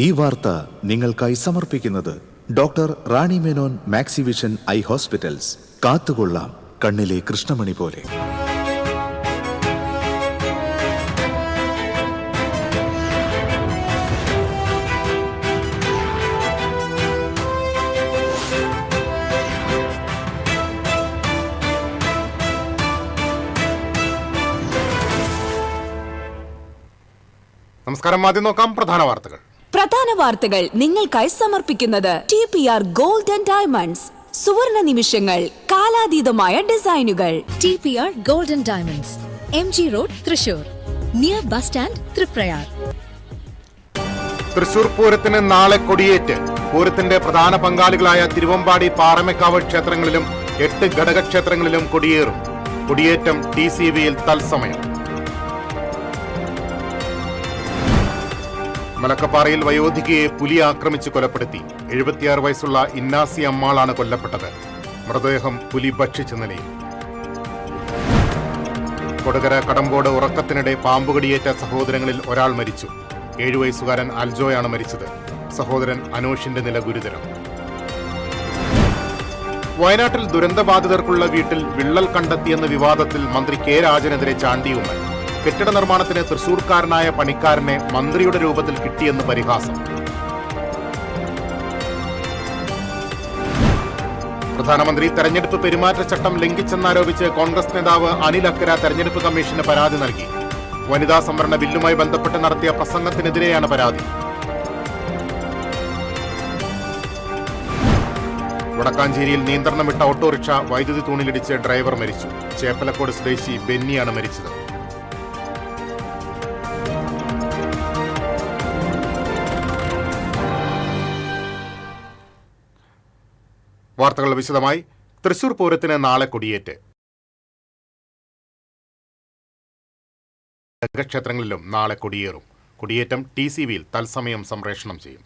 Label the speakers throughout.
Speaker 1: ഈ വാർത്ത നിങ്ങൾക്കായി സമർപ്പിക്കുന്നത് doctor Rani Menon Maxivision I hospitals. കാത്തുകൊള്ളാം കണ്ണിലെ കൃഷ്ണമണി പോലെ.
Speaker 2: നമസ്കാരം. ആദ്യം നോക്കാം പ്രധാന വാർത്തകൾ
Speaker 3: നിങ്ങൾക്കായി സമർപ്പിക്കുന്നത് TPR ഗോൾഡ് ആൻഡ് ഡയമണ്ട്സ്. സുവർണ നിമിഷങ്ങൾ, കാലാതീതമായ ഡിസൈനുകൾ.
Speaker 4: TPR gold and diamonds, MG road, Thrissur, near bus stand, Triprayar.
Speaker 2: Thrissur പൂരത്തിന് നാളെ കൊടിയേറ്റ്. പൂരത്തിന്റെ പ്രധാന പങ്കാളികളായ തിരുവമ്പാടി, പാറമേക്കാവ് ക്ഷേത്രങ്ങളിലും 8 ഘടകക്ഷേത്രങ്ങളിലും കൊടിയേറും. കൊടിയേറ്റം TCVയിൽ തത്സമയം. മലക്കപ്പാറയിൽ വയോധികയെ പുലി ആക്രമിച്ച് കൊലപ്പെടുത്തി. 76 വയസ്സുള്ള ഇന്നാസി അമ്മാളാണ് കൊല്ലപ്പെട്ടത്. മൃതദേഹം പുലി ഭക്ഷിച്ച നിലയിൽ. കൊടകര കടമ്പോട് ഉറക്കത്തിനിടെ പാമ്പുകടിയേറ്റ സഹോദരങ്ങളിൽ ഒരാൾ മരിച്ചു. 7 വയസ്സുകാരൻ അൽജോയാണ് മരിച്ചത്. സഹോദരൻ അനോഷിന്റെ നില ഗുരുതരം. വയനാട്ടിൽ ദുരന്തബാധിതർക്കുള്ള വീട്ടിൽ വിള്ളൽ കണ്ടെത്തിയെന്ന വിവാദത്തിൽ മന്ത്രി കെ രാജനെതിരെ ചാണ്ടിയുമ്മൻ. കെട്ടിട നിർമ്മാണത്തിന് തൃശൂർക്കാരനായ പണിക്കാരനെ മന്ത്രിയുടെ രൂപത്തിൽ കിട്ടിയെന്ന് പരിഹാസം. പ്രധാനമന്ത്രി തെരഞ്ഞെടുപ്പ് പെരുമാറ്റച്ചട്ടം ലംഘിച്ചെന്നാരോപിച്ച് കോൺഗ്രസ് നേതാവ് അനിൽ അക്കര തെരഞ്ഞെടുപ്പ് കമ്മീഷന് പരാതി നൽകി. വനിതാ സംവരണ ബില്ലുമായി ബന്ധപ്പെട്ട് നടത്തിയ പ്രസംഗത്തിനെതിരെയാണ് പരാതി. വടക്കാഞ്ചേരിയിൽ നിയന്ത്രണം വിട്ട ഓട്ടോറിക്ഷ വൈദ്യുതി തൂണിലിടിച്ച് ഡ്രൈവർ മരിച്ചു. ചേപ്പലക്കോട് സ്വദേശി ബെന്നിയാണ് മരിച്ചത്. വാർത്തകൾ വിശദമായി. തൃശൂർ പൂരത്തിന് നാളെ കൊടിയേറ്റ്. ക്ഷേത്രങ്ങളിലും നാളെ കൊടിയേറും. കൊടിയേറ്റം TCVയിൽ തത്സമയം സംപ്രേഷണം ചെയ്യും.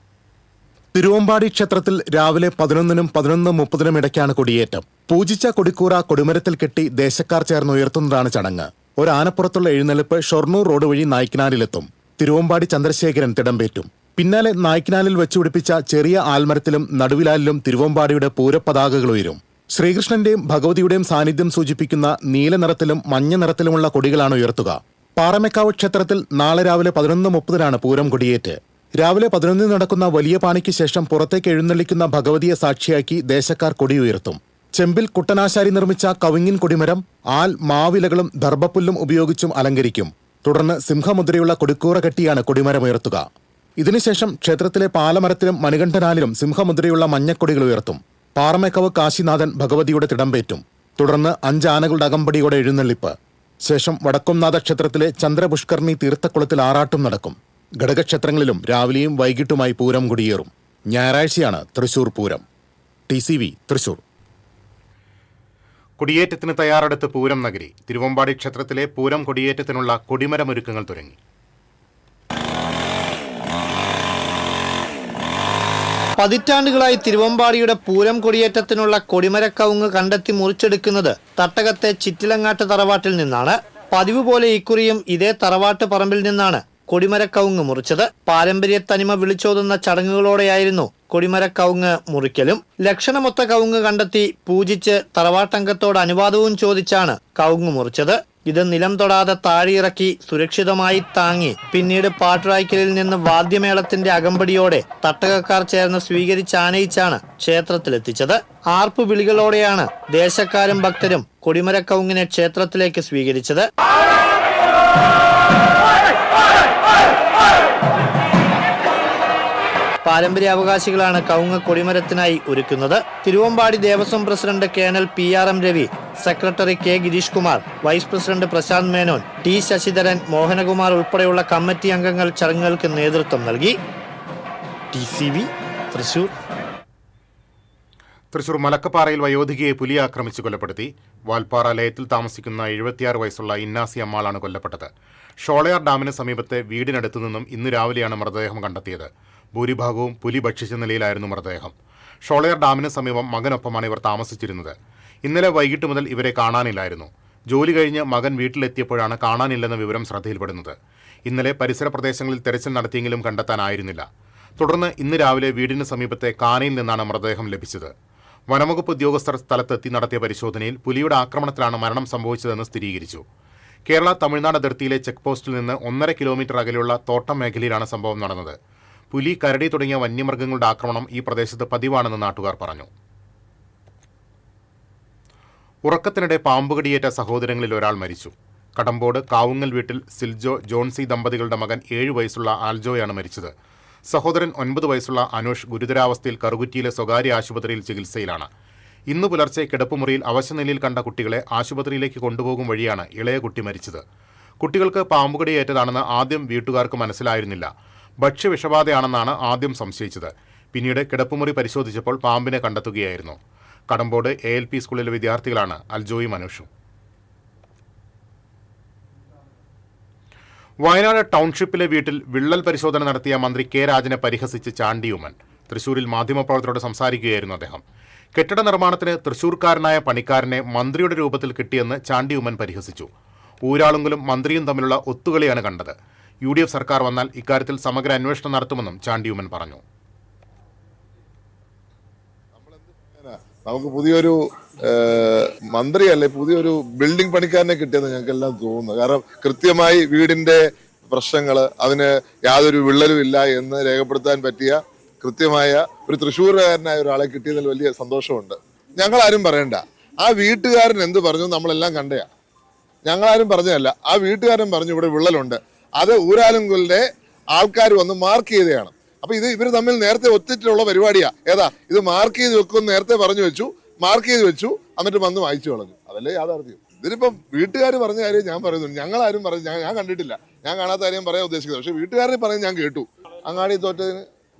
Speaker 5: തിരുവമ്പാടി ക്ഷേത്രത്തിൽ രാവിലെ 11നും 11:30 ഇടയ്ക്കാണ് കൊടിയേറ്റം. പൂജിച്ച കൊടിക്കൂറ കൊടിമരത്തിൽ കെട്ടി ദേശക്കാർ ചേർന്ന് ഉയർത്തുന്നതാണ് ചടങ്ങ്. ഒരു ആനപ്പുറത്തുള്ള എഴുന്നള്ളിപ്പ് ഷൊർണൂർ റോഡ് വഴി നായ്ക്കനാലിലെത്തും. തിരുവമ്പാടി ചന്ദ്രശേഖരൻ തിടമ്പേറ്റും. പിന്നാലെ നായ്ക്കനാലിൽ വെച്ചുപിടിപ്പിച്ച ചെറിയ ആൽമരത്തിലും നടുവിലാലിലും തിരുവമ്പാടിയുടെ പൂരപ്പതാകകൾ ഉയരും. ശ്രീകൃഷ്ണന്റെയും ഭഗവതിയുടെയും സാന്നിധ്യം സൂചിപ്പിക്കുന്ന നീല നിറത്തിലും മഞ്ഞ നിറത്തിലുമുള്ള കൊടികളാണ് ഉയർത്തുക. പാറമേക്കാവ് ക്ഷേത്രത്തിൽ നാളെ രാവിലെ 11:30 പൂരം കൊടിയേറ്റ്. രാവിലെ 11 നടക്കുന്ന വലിയ പാണിക്ക് ശേഷം പുറത്തേക്ക് എഴുന്നള്ളിക്കുന്ന ഭഗവതിയെ സാക്ഷിയാക്കി ദേശക്കാർ കൊടിയുയർത്തും. ചെമ്പിൽ കുട്ടനാശാരി നിർമ്മിച്ച കവിങ്ങിൻ കൊടിമരം ആൽ, മാവിലകളും ദർഭപ്പുല്ലും ഉപയോഗിച്ചും അലങ്കരിക്കും. തുടർന്ന് സിംഹമുദ്രയുള്ള കൊടിക്കൂറ കെട്ടിയാണ് കൊടിമരമുയർത്തുക. ഇതിനുശേഷം ക്ഷേത്രത്തിലെ പാലമരത്തിലും മണികണ്ഠനാലിലും സിംഹമുദ്രയുള്ള മഞ്ഞക്കൊടികൾ ഉയർത്തും. പാറമേക്കാവ് കാശിനാഥൻ ഭഗവതിയുടെ തിടമ്പേറ്റും. തുടർന്ന് 5 ആനകളുടെ അകമ്പടിയോടെ എഴുന്നള്ളിപ്പ്. ശേഷം വടക്കുംനാഥ ക്ഷേത്രത്തിലെ ചന്ദ്രപുഷ്കർണി തീർത്ഥക്കുളത്തിൽ ആറാട്ടും നടക്കും. ഘടകക്ഷേത്രങ്ങളിലും രാവിലെയും വൈകിട്ടുമായി പൂരം കൊടിയേറും. ഞായറാഴ്ചയാണ് തൃശൂർ പൂരം. TCV തൃശൂർ.
Speaker 2: കൊടിയേറ്റത്തിന് തയ്യാറെടുത്ത് പൂരം നഗരി. തിരുവമ്പാടി ക്ഷേത്രത്തിലെ പൂരം കൊടിയേറ്റത്തിനുള്ള കൊടിമരമൊരുക്കങ്ങൾ തുടങ്ങി.
Speaker 6: പതിറ്റാണ്ടുകളായി തിരുവമ്പാടിയുടെ പൂരം കൊടിയേറ്റത്തിനുള്ള കൊടിമരക്കവുങ്ങ് കണ്ടെത്തി മുറിച്ചെടുക്കുന്നത് തട്ടകത്തെ ചിറ്റിലങ്ങാട്ട് തറവാട്ടിൽ നിന്നാണ്. പതിവ് പോലെ ഇക്കുറിയും ഇതേ തറവാട്ട് പറമ്പിൽ നിന്നാണ് കൊടിമരക്കവുങ്ങ് മുറിച്ചത്. പാരമ്പര്യ തനിമ വിളിച്ചോതുന്ന ചടങ്ങുകളോടെയായിരുന്നു കൊടിമരക്കവുങ്ങ് മുറിക്കലും. ലക്ഷണമൊത്ത കവുങ്ങ് കണ്ടെത്തി പൂജിച്ച് തറവാട്ടംഗത്തോട് അനുവാദവും ചോദിച്ചാണ് കവുങ്ങ് മുറിച്ചത്. ഇത് നിലം തൊടാതെ താഴെയിറക്കി സുരക്ഷിതമായി താങ്ങി പിന്നീട് പാട്ടുറായ്ക്കലിൽ നിന്ന് വാദ്യമേളത്തിന്റെ അകമ്പടിയോടെ തട്ടകക്കാർ ചേർന്ന് സ്വീകരിച്ച് ആനയിച്ചാണ് ക്ഷേത്രത്തിലെത്തിച്ചത്. ആർപ്പു വിളികളോടെയാണ് ദേശക്കാരും ഭക്തരും കൊടിമരക്കവുങ്ങിനെ ക്ഷേത്രത്തിലേക്ക് സ്വീകരിച്ചത്. പാരമ്പര്യാവകാശികളാണ് കവുങ്ങ് കൊടിമരത്തിനായി ഒരുക്കുന്നത്. Thiruvambadi Devaswom president colonel PRM Ravi, secretary K Girish Kumar, vice president Prashanth Menon, T Sasidharan, Mohanakumar ഉൾപ്പെടെയുള്ള കമ്മിറ്റി അംഗങ്ങൾ ചടങ്ങുകൾക്ക് നേതൃത്വം നൽകി. TCV തൃശൂർ.
Speaker 2: തൃശൂർ മലക്കപ്പാറയിൽ വയോധികയെ പുലി ആക്രമിച്ച് കൊലപ്പെടുത്തി. വാൽപ്പാറ ലയത്തിൽ താമസിക്കുന്ന 76 വയസ്സുള്ള ഇന്നാസി അമ്മാളാണ് കൊല്ലപ്പെട്ടത്. ഷോളയാർ ഡാമിന് സമീപത്തെ വീടിനടുത്തു നിന്നും ഇന്ന് രാവിലെയാണ് മൃതദേഹം കണ്ടെത്തിയത്. ഭൂരിഭാഗവും പുലി ഭക്ഷിച്ച നിലയിലായിരുന്നു മൃതദേഹം. ഷോളയാർ ഡാമിന് സമീപം മകനൊപ്പമാണ് ഇവർ താമസിച്ചിരുന്നത്. ഇന്നലെ വൈകിട്ട് മുതൽ ഇവരെ കാണാനില്ലായിരുന്നു. ജോലി കഴിഞ്ഞ് മകൻ വീട്ടിലെത്തിയപ്പോഴാണ് കാണാനില്ലെന്ന വിവരം ശ്രദ്ധയിൽപ്പെടുന്നത്. ഇന്നലെ പരിസര പ്രദേശങ്ങളിൽ തെരച്ചിൽ നടത്തിയെങ്കിലും കണ്ടെത്താനായിരുന്നില്ല. തുടർന്ന് ഇന്ന് രാവിലെ വീടിന് സമീപത്തെ കാനയിൽ നിന്നാണ് മൃതദേഹം ലഭിച്ചത്. വനംവകുപ്പ് ഉദ്യോഗസ്ഥർ സ്ഥലത്തെത്തി നടത്തിയ പരിശോധനയിൽ പുലിയുടെ ആക്രമണത്തിലാണ് മരണം സംഭവിച്ചതെന്ന് സ്ഥിരീകരിച്ചു. കേരള തമിഴ്നാട് അതിർത്തിയിലെ ചെക്ക് പോസ്റ്റിൽ നിന്ന് 1.5 കിലോമീറ്റർ അകലെയുള്ള തോട്ടം മേഖലയിലാണ് സംഭവം നടന്നത്. പുലി, കരടി തുടങ്ങിയ വന്യമൃഗങ്ങളുടെ ആക്രമണം ഈ പ്രദേശത്ത് പതിവാണെന്ന് നാട്ടുകാർ പറഞ്ഞു. ഉറക്കത്തിനിടെ പാമ്പുകടിയേറ്റ സഹോദരങ്ങളിൽ ഒരാൾ മരിച്ചു. കടമ്പോട് കാവുങ്ങൽ വീട്ടിൽ സിൽജോ ജോൺസി ദമ്പതികളുടെ മകൻ 7 വയസ്സുള്ള ആൽജോയാണ് മരിച്ചത്. സഹോദരൻ 9 വയസ്സുള്ള അനൂഷ് ഗുരുതരാവസ്ഥയിൽ കറുകുറ്റിയിലെ സ്വകാര്യ ആശുപത്രിയിൽ ചികിത്സയിലാണ്. ഇന്ന് പുലർച്ചെ കിടപ്പുമുറിയിൽ അവശനിലയിൽ കണ്ട കുട്ടികളെ ആശുപത്രിയിലേക്ക് കൊണ്ടുപോകും വഴിയാണ് ഇളയ കുട്ടി മരിച്ചത്. കുട്ടികൾക്ക് പാമ്പുകടിയേറ്റതാണെന്ന് ആദ്യം വീട്ടുകാർക്ക് മനസ്സിലായിരുന്നില്ല. ഭക്ഷ്യവിഷബാധയാണെന്നാണ് ആദ്യം സംശയിച്ചത്. പിന്നീട് കിടപ്പുമുറി പരിശോധിച്ചപ്പോൾ പാമ്പിനെ കണ്ടെത്തുകയായിരുന്നു. കടമ്പോട് ALP സ്കൂളിലെ വിദ്യാർത്ഥികളാണ് അൽജോയും അനൂഷും. വയനാട് ടൗൺഷിപ്പിലെ വീട്ടിൽ വിള്ളൽ പരിശോധന നടത്തിയ മന്ത്രി കെ രാജനെ പരിഹസിച്ച് ചാണ്ടി ഉമ്മൻ. തൃശൂരിൽ മാധ്യമപ്രവർത്തകരോട് സംസാരിക്കുകയായിരുന്നു അദ്ദേഹം. കെട്ടിട നിർമ്മാണത്തിന് തൃശൂർക്കാരനായ പണിക്കാരനെ മന്ത്രിയുടെ രൂപത്തിൽ കിട്ടിയെന്ന് ചാണ്ടി ഉമ്മൻ പരിഹസിച്ചു. ഊരാളുങ്കലും മന്ത്രിയും തമ്മിലുള്ള ഒത്തുകളിയാണ് കണ്ടത്. UDF സർക്കാർ വന്നാൽ ഇക്കാര്യത്തിൽ സമഗ്ര അന്വേഷണം നടത്തുമെന്നും ചാണ്ടി ഉമ്മൻ പറഞ്ഞു.
Speaker 7: നമുക്ക് പുതിയൊരു മന്ത്രിയല്ലേ, പുതിയൊരു ബിൽഡിംഗ് പണിക്കാരനെ കിട്ടിയെന്ന് ഞങ്ങൾക്കെല്ലാം തോന്നുന്നു. കാരണം കൃത്യമായി വീടിന്റെ പ്രശ്നങ്ങൾ, അതിന് യാതൊരു വിള്ളലും ഇല്ല എന്ന് രേഖപ്പെടുത്താൻ പറ്റിയ കൃത്യമായ ഒരു തൃശ്ശൂരുകാരനായ ഒരാളെ കിട്ടിയതിൽ വലിയ സന്തോഷമുണ്ട്. ഞങ്ങളാരും പറയണ്ട, ആ വീട്ടുകാരൻ എന്ത് പറഞ്ഞു നമ്മളെല്ലാം കണ്ടയാ. ഞങ്ങളാരും പറഞ്ഞതല്ല, ആ വീട്ടുകാരൻ പറഞ്ഞു ഇവിടെ വിള്ളലുണ്ട്. അത് ഊരാലുങ്കലിന്റെ ആൾക്കാർ വന്ന് മാർക്ക് ചെയ്തതാണ്. അപ്പൊ ഇവർ തമ്മിൽ നേരത്തെ ഒത്തിട്ടുള്ള പരിപാടിയാ. ഏതാ ഇത് മാർക്ക് ചെയ്ത് വെക്കുമെന്ന് നേരത്തെ പറഞ്ഞു വെച്ചു, മാർക്ക് ചെയ്ത് വെച്ചു, എന്നിട്ട് വന്ന് വായിച്ചു കളഞ്ഞു. അതല്ലേ യാഥാർത്ഥ്യം. ഇതിനിപ്പം വീട്ടുകാർ പറഞ്ഞ കാര്യം ഞാൻ പറയുന്നു. ഞങ്ങളാരും പറഞ്ഞു, ഞാൻ കണ്ടിട്ടില്ല, ഞാൻ കാണാത്ത കാര്യം പറയാൻ ഉദ്ദേശിക്കുന്നത്. പക്ഷെ വീട്ടുകാരെ പറഞ്ഞ് ഞാൻ കേട്ടു. അങ്ങാടി തോറ്റതിന്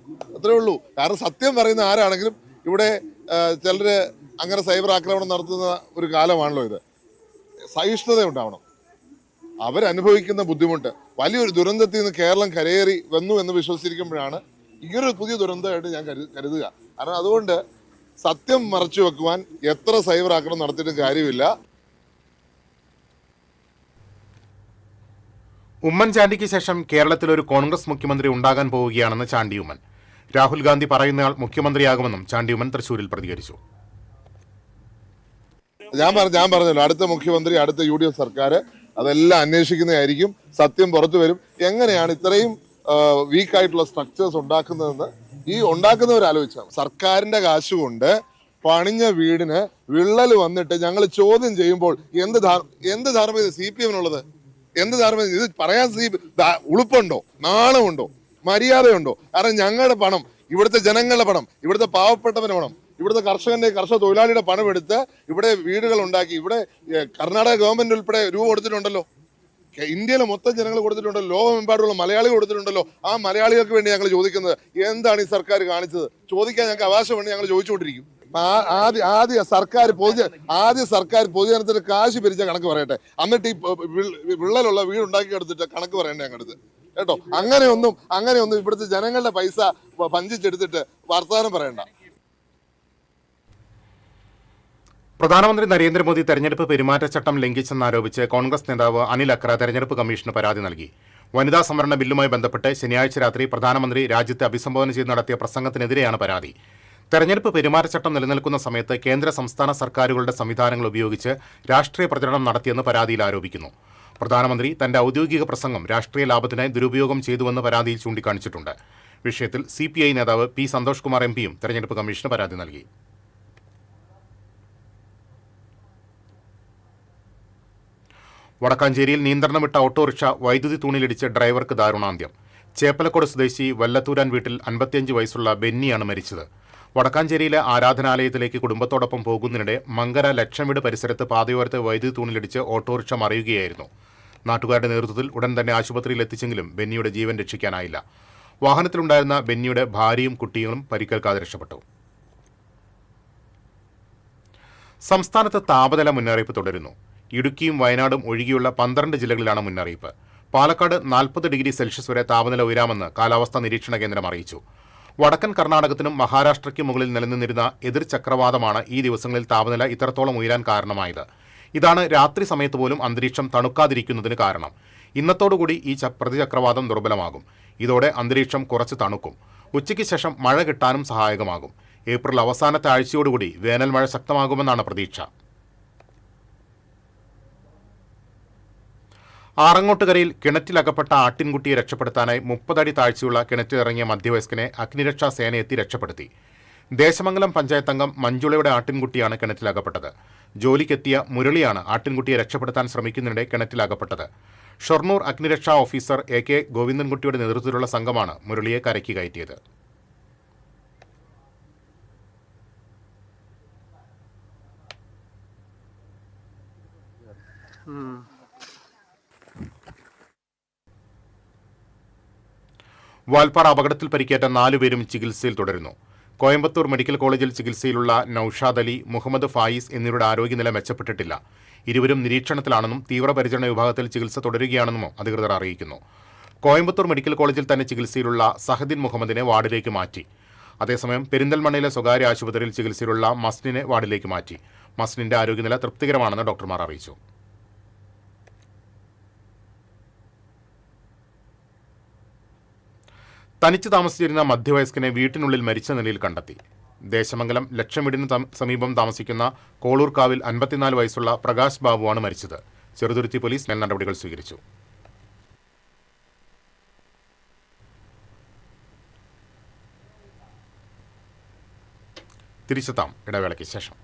Speaker 7: അത്രേ ഉള്ളൂ. കാരണം സത്യം പറയുന്ന ആരാണെങ്കിലും ഇവിടെ ചിലര് അങ്ങനെ സൈബർ ആക്രമണം നടത്തുന്ന ഒരു കാലമാണല്ലോ ഇത്. സഹിഷ്ണുത ഉണ്ടാവണം. അവരനുഭവിക്കുന്ന ബുദ്ധിമുട്ട്, വലിയൊരു ദുരന്തത്തിൽ നിന്ന് കേരളം കരയേറി വന്നു എന്ന് വിശ്വസിച്ചിരിക്കുമ്പോഴാണ് ഇങ്ങനൊരു പുതിയ ദുരന്തമായിട്ട് ഞാൻ കരുതുക. കാരണം അതുകൊണ്ട് സത്യം മറച്ചു വെക്കുവാൻ എത്ര സൈബർ ആക്രമണം നടത്തിയിട്ടും കാര്യമില്ല.
Speaker 2: ഉമ്മൻചാണ്ടിക്ക് ശേഷം കേരളത്തിൽ ഒരു കോൺഗ്രസ് മുഖ്യമന്ത്രി ഉണ്ടാകാൻ പോവുകയാണെന്ന് ചാണ്ടി ഉമ്മൻ. രാഹുൽ ഗാന്ധി പറയുന്നയാൾ മുഖ്യമന്ത്രിയാകുമെന്നും ചാണ്ടി ഉമ്മൻ തൃശൂരിൽ പ്രതികരിച്ചു.
Speaker 7: ഞാൻ പറഞ്ഞല്ലോ, അടുത്ത മുഖ്യമന്ത്രി, അടുത്ത UDF സർക്കാർ അതെല്ലാം അന്വേഷിക്കുന്നതായിരിക്കും. സത്യം പുറത്തു വരും. എങ്ങനെയാണ് ഇത്രയും വീക്കായിട്ടുള്ള സ്ട്രക്ചേഴ്സ് ഉണ്ടാക്കുന്നതെന്ന് ഈ ഉണ്ടാക്കുന്നവർ ആലോചിച്ചാൽ. സർക്കാരിന്റെ കാശ് കൊണ്ട് പണിഞ്ഞ വീടിന് വിള്ളൽ വന്നിട്ട് ഞങ്ങൾ ചോദ്യം ചെയ്യുമ്പോൾ എന്ത് ധാർമ്മികത CPM-നുള്ളത്? എന്ത് ധാർമ്മികത? ഇത് പറയാൻ ഉളുപ്പുണ്ടോ? നാണമുണ്ടോ? മര്യാദയുണ്ടോ? കാരണം ഞങ്ങളുടെ പണം, ഇവിടുത്തെ ജനങ്ങളുടെ പണം, ഇവിടുത്തെ പാവപ്പെട്ടവന്റെ പണം, ഇവിടുത്തെ കർഷക തൊഴിലാളിയുടെ പണം എടുത്ത് ഇവിടെ വീടുകൾ ഉണ്ടാക്കി, ഇവിടെ കർണാടക ഗവൺമെന്റ് ഉൾപ്പെടെ രൂപ കൊടുത്തിട്ടുണ്ടല്ലോ. ഇന്ത്യയിലെ മൊത്തം ജനങ്ങൾ കൊടുത്തിട്ടുണ്ടല്ലോ. ലോകമെമ്പാടുള്ള മലയാളികൾ കൊടുത്തിട്ടുണ്ടല്ലോ. ആ മലയാളികൾക്ക് വേണ്ടി ഞങ്ങൾ ചോദിക്കുന്നത് എന്താണ് ഈ സർക്കാർ കാണിച്ചത്? ചോദിക്കാൻ ഞങ്ങൾക്ക് അവകാശമുണ്ട്. ഞങ്ങൾ ചോദിച്ചുകൊണ്ടിരിക്കും. ആദ്യ സർക്കാർ പൊതുജനത്തിന് കാശ് പിരിച്ച കണക്ക് പറയട്ടെ, എന്നിട്ട് ഈ വിള്ളലുള്ള വീട് ഉണ്ടാക്കി എടുത്തിട്ട് കണക്ക് പറയണ്ടേ ഞങ്ങളുടെ കേട്ടോ. അങ്ങനെയൊന്നും ഇവിടുത്തെ ജനങ്ങളുടെ പൈസ പഞ്ചിച്ചെടുത്തിട്ട് വർത്തമാനം പറയണ്ട.
Speaker 2: പ്രധാനമന്ത്രി നരേന്ദ്രമോദി തെരഞ്ഞെടുപ്പ് പെരുമാറ്റച്ചട്ടം ലംഘിച്ചെന്നാരോപിച്ച് കോൺഗ്രസ് നേതാവ് അനിൽ അക്ര തെരഞ്ഞെടുപ്പ് കമ്മീഷന് പരാതി നൽകി. വനിതാ സംവരണ ബില്ലുമായി ബന്ധപ്പെട്ട് ശനിയാഴ്ച രാത്രി പ്രധാനമന്ത്രി രാജ്യത്തെ അഭിസംബോധന ചെയ്ത് നടത്തിയ പ്രസംഗത്തിനെതിരെയാണ് പരാതി. തെരഞ്ഞെടുപ്പ് പെരുമാറ്റച്ചട്ടം നിലനിൽക്കുന്ന സമയത്ത് കേന്ദ്ര സംസ്ഥാന സർക്കാരുകളുടെ സംവിധാനങ്ങൾ ഉപയോഗിച്ച് രാഷ്ട്രീയ പ്രചരണം നടത്തിയെന്ന് പരാതിയിൽ ആരോപിക്കുന്നു. പ്രധാനമന്ത്രി തന്റെ ഔദ്യോഗിക പ്രസംഗം രാഷ്ട്രീയ ലാഭത്തിനായി ദുരുപയോഗം ചെയ്തുവെന്ന് പരാതിയിൽ ചൂണ്ടിക്കാണിച്ചിട്ടുണ്ട്. വിഷയത്തിൽ CPI നേതാവ് P. സന്തോഷ് കുമാർ MP-യും തെരഞ്ഞെടുപ്പ് കമ്മീഷന് പരാതി നൽകി. വടക്കാഞ്ചേരിയിൽ നിയന്ത്രണം വിട്ട ഓട്ടോറിക്ഷ വൈദ്യുതി തൂണിലിടിച്ച് ഡ്രൈവർക്ക് ദാരുണാന്ത്യം. ചേപ്പലക്കോട് സ്വദേശി വല്ലത്തൂരാൻ വീട്ടിൽ 55 വയസ്സുള്ള ബെന്നിയാണ് മരിച്ചത്. വടക്കാഞ്ചേരിയിലെ ആരാധനാലയത്തിലേക്ക് കുടുംബത്തോടൊപ്പം പോകുന്നതിനിടെ മങ്കര ലക്ഷംവീട് പരിസരത്ത് പാതയോരത്തെ വൈദ്യുതി തൂണിലിടിച്ച് ഓട്ടോറിക്ഷ മറിയുകയായിരുന്നു. നാട്ടുകാരുടെ നേതൃത്വത്തിൽ ഉടൻ തന്നെ ആശുപത്രിയിൽ എത്തിച്ചെങ്കിലും ബെന്നിയുടെ ജീവൻ രക്ഷിക്കാനായില്ല. വാഹനത്തിലുണ്ടായിരുന്ന ബെന്നിയുടെ ഭാര്യയും കുട്ടികളും പരിക്കേൽക്കാതെ രക്ഷപ്പെട്ടു. സംസ്ഥാനത്ത് താപനില മുന്നറിയിപ്പ് തുടരുന്നു. ഇടുക്കിയും വയനാടും ഒഴികെയുള്ള 12 ജില്ലകളിലാണ് മുന്നറിയിപ്പ്. പാലക്കാട് 40 ഡിഗ്രി സെൽഷ്യസ് വരെ താപനില ഉയരാമെന്ന് കാലാവസ്ഥാ നിരീക്ഷണ കേന്ദ്രം അറിയിച്ചു. വടക്കൻ കർണാടകത്തിനും മഹാരാഷ്ട്രയ്ക്കും മുകളിൽ നിലനിന്നിരുന്ന എതിർ ചക്രവാതമാണ് ഈ ദിവസങ്ങളിൽ താപനില ഇത്രത്തോളം ഉയരാൻ കാരണമായത്. ഇതാണ് രാത്രി സമയത്ത് പോലും അന്തരീക്ഷം തണുക്കാതിരിക്കുന്നതിന് കാരണം. ഇന്നത്തോടുകൂടി ഈ പ്രതിചക്രവാതം ദുർബലമാകും. ഇതോടെ അന്തരീക്ഷം കുറച്ച് തണുക്കും. ഉച്ചയ്ക്ക് ശേഷം മഴ കിട്ടാനും സഹായകമാകും. ഏപ്രിൽ അവസാനത്തെ ആഴ്ചയോടുകൂടി വേനൽ മഴ ശക്തമാകുമെന്നാണ് പ്രതീക്ഷ. ആറങ്ങോട്ടുകരയിൽ കിണറ്റിലകപ്പെട്ട ആട്ടിൻകുട്ടിയെ രക്ഷപ്പെടുത്താനായി 30 അടി താഴ്ചയുള്ള കിണറ്റിലിറങ്ങിയ മധ്യവയസ്കനെ അഗ്നിരക്ഷാ സേന എത്തി രക്ഷപ്പെടുത്തി. ദേശമംഗലം പഞ്ചായത്ത് അംഗം മഞ്ജുളയുടെ ആട്ടിൻകുട്ടിയാണ് കിണറ്റിലകപ്പെട്ടത്. ജോലിക്കെത്തിയ മുരളിയാണ് ആട്ടിൻകുട്ടിയെ രക്ഷപ്പെടുത്താൻ ശ്രമിക്കുന്നതിനിടെ കിണറ്റിലകപ്പെട്ടത്. ഷൊർണൂർ അഗ്നിരക്ഷാ ഓഫീസർ AK ഗോവിന്ദൻകുട്ടിയുടെ നേതൃത്വത്തിലുള്ള സംഘമാണ് മുരളിയെ കരയ്ക്ക് കയറ്റിയത്. വാൽപ്പാറ അപകടത്തിൽ പരിക്കേറ്റ 4 പേരും ചികിത്സയിൽ തുടരുന്നു. കോയമ്പത്തൂർ മെഡിക്കൽ കോളേജിൽ ചികിത്സയിലുള്ള നൌഷാദ് അലി, മുഹമ്മദ് ഫായിസ് എന്നിവരുടെ ആരോഗ്യനില മെച്ചപ്പെട്ടിട്ടില്ല. ഇരുവരും നിരീക്ഷണത്തിലാണെന്നും തീവ്രപരിചരണ വിഭാഗത്തിൽ ചികിത്സ തുടരുകയാണെന്നും അധികൃതർ അറിയിക്കുന്നു. കോയമ്പത്തൂർ മെഡിക്കൽ കോളേജിൽ തന്നെ ചികിത്സയിലുള്ള സഹദിൻ മുഹമ്മദിനെ വാർഡിലേക്ക് മാറ്റി. അതേസമയം പെരിന്തൽമണ്ണയിലെ സ്വകാര്യ ആശുപത്രിയിൽ ചികിത്സയിലുള്ള മസ്നിനെ വാർഡിലേക്ക് മാറ്റി. മസ്നിന്റെ ആരോഗ്യനില തൃപ്തികരമാണെന്ന് ഡോക്ടർമാർ അറിയിച്ചു. തനിച്ച് താമസിച്ചിരുന്ന മധ്യവയസ്കനെ വീട്ടിനുള്ളിൽ മരിച്ച നിലയിൽ കണ്ടെത്തി. ദേശമംഗലം ലക്ഷം വീടിന് സമീപം താമസിക്കുന്ന കോളൂർക്കാവിൽ 54 വയസ്സുള്ള പ്രകാശ് ബാബുവാണ് മരിച്ചത്. ചെറുതുരുത്തി പോലീസ് മേൽ നടപടികൾ സ്വീകരിച്ചു. തിരിച്ചെത്താം ഇടവേളയ്ക്ക് ശേഷം.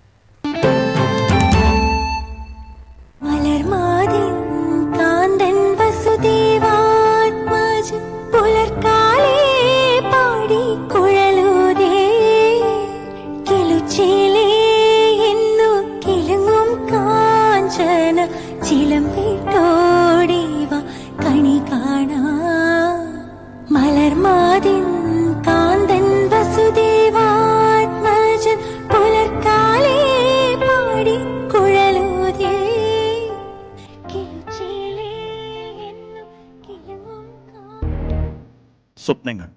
Speaker 8: സ്വപ്നങ്ങൾ,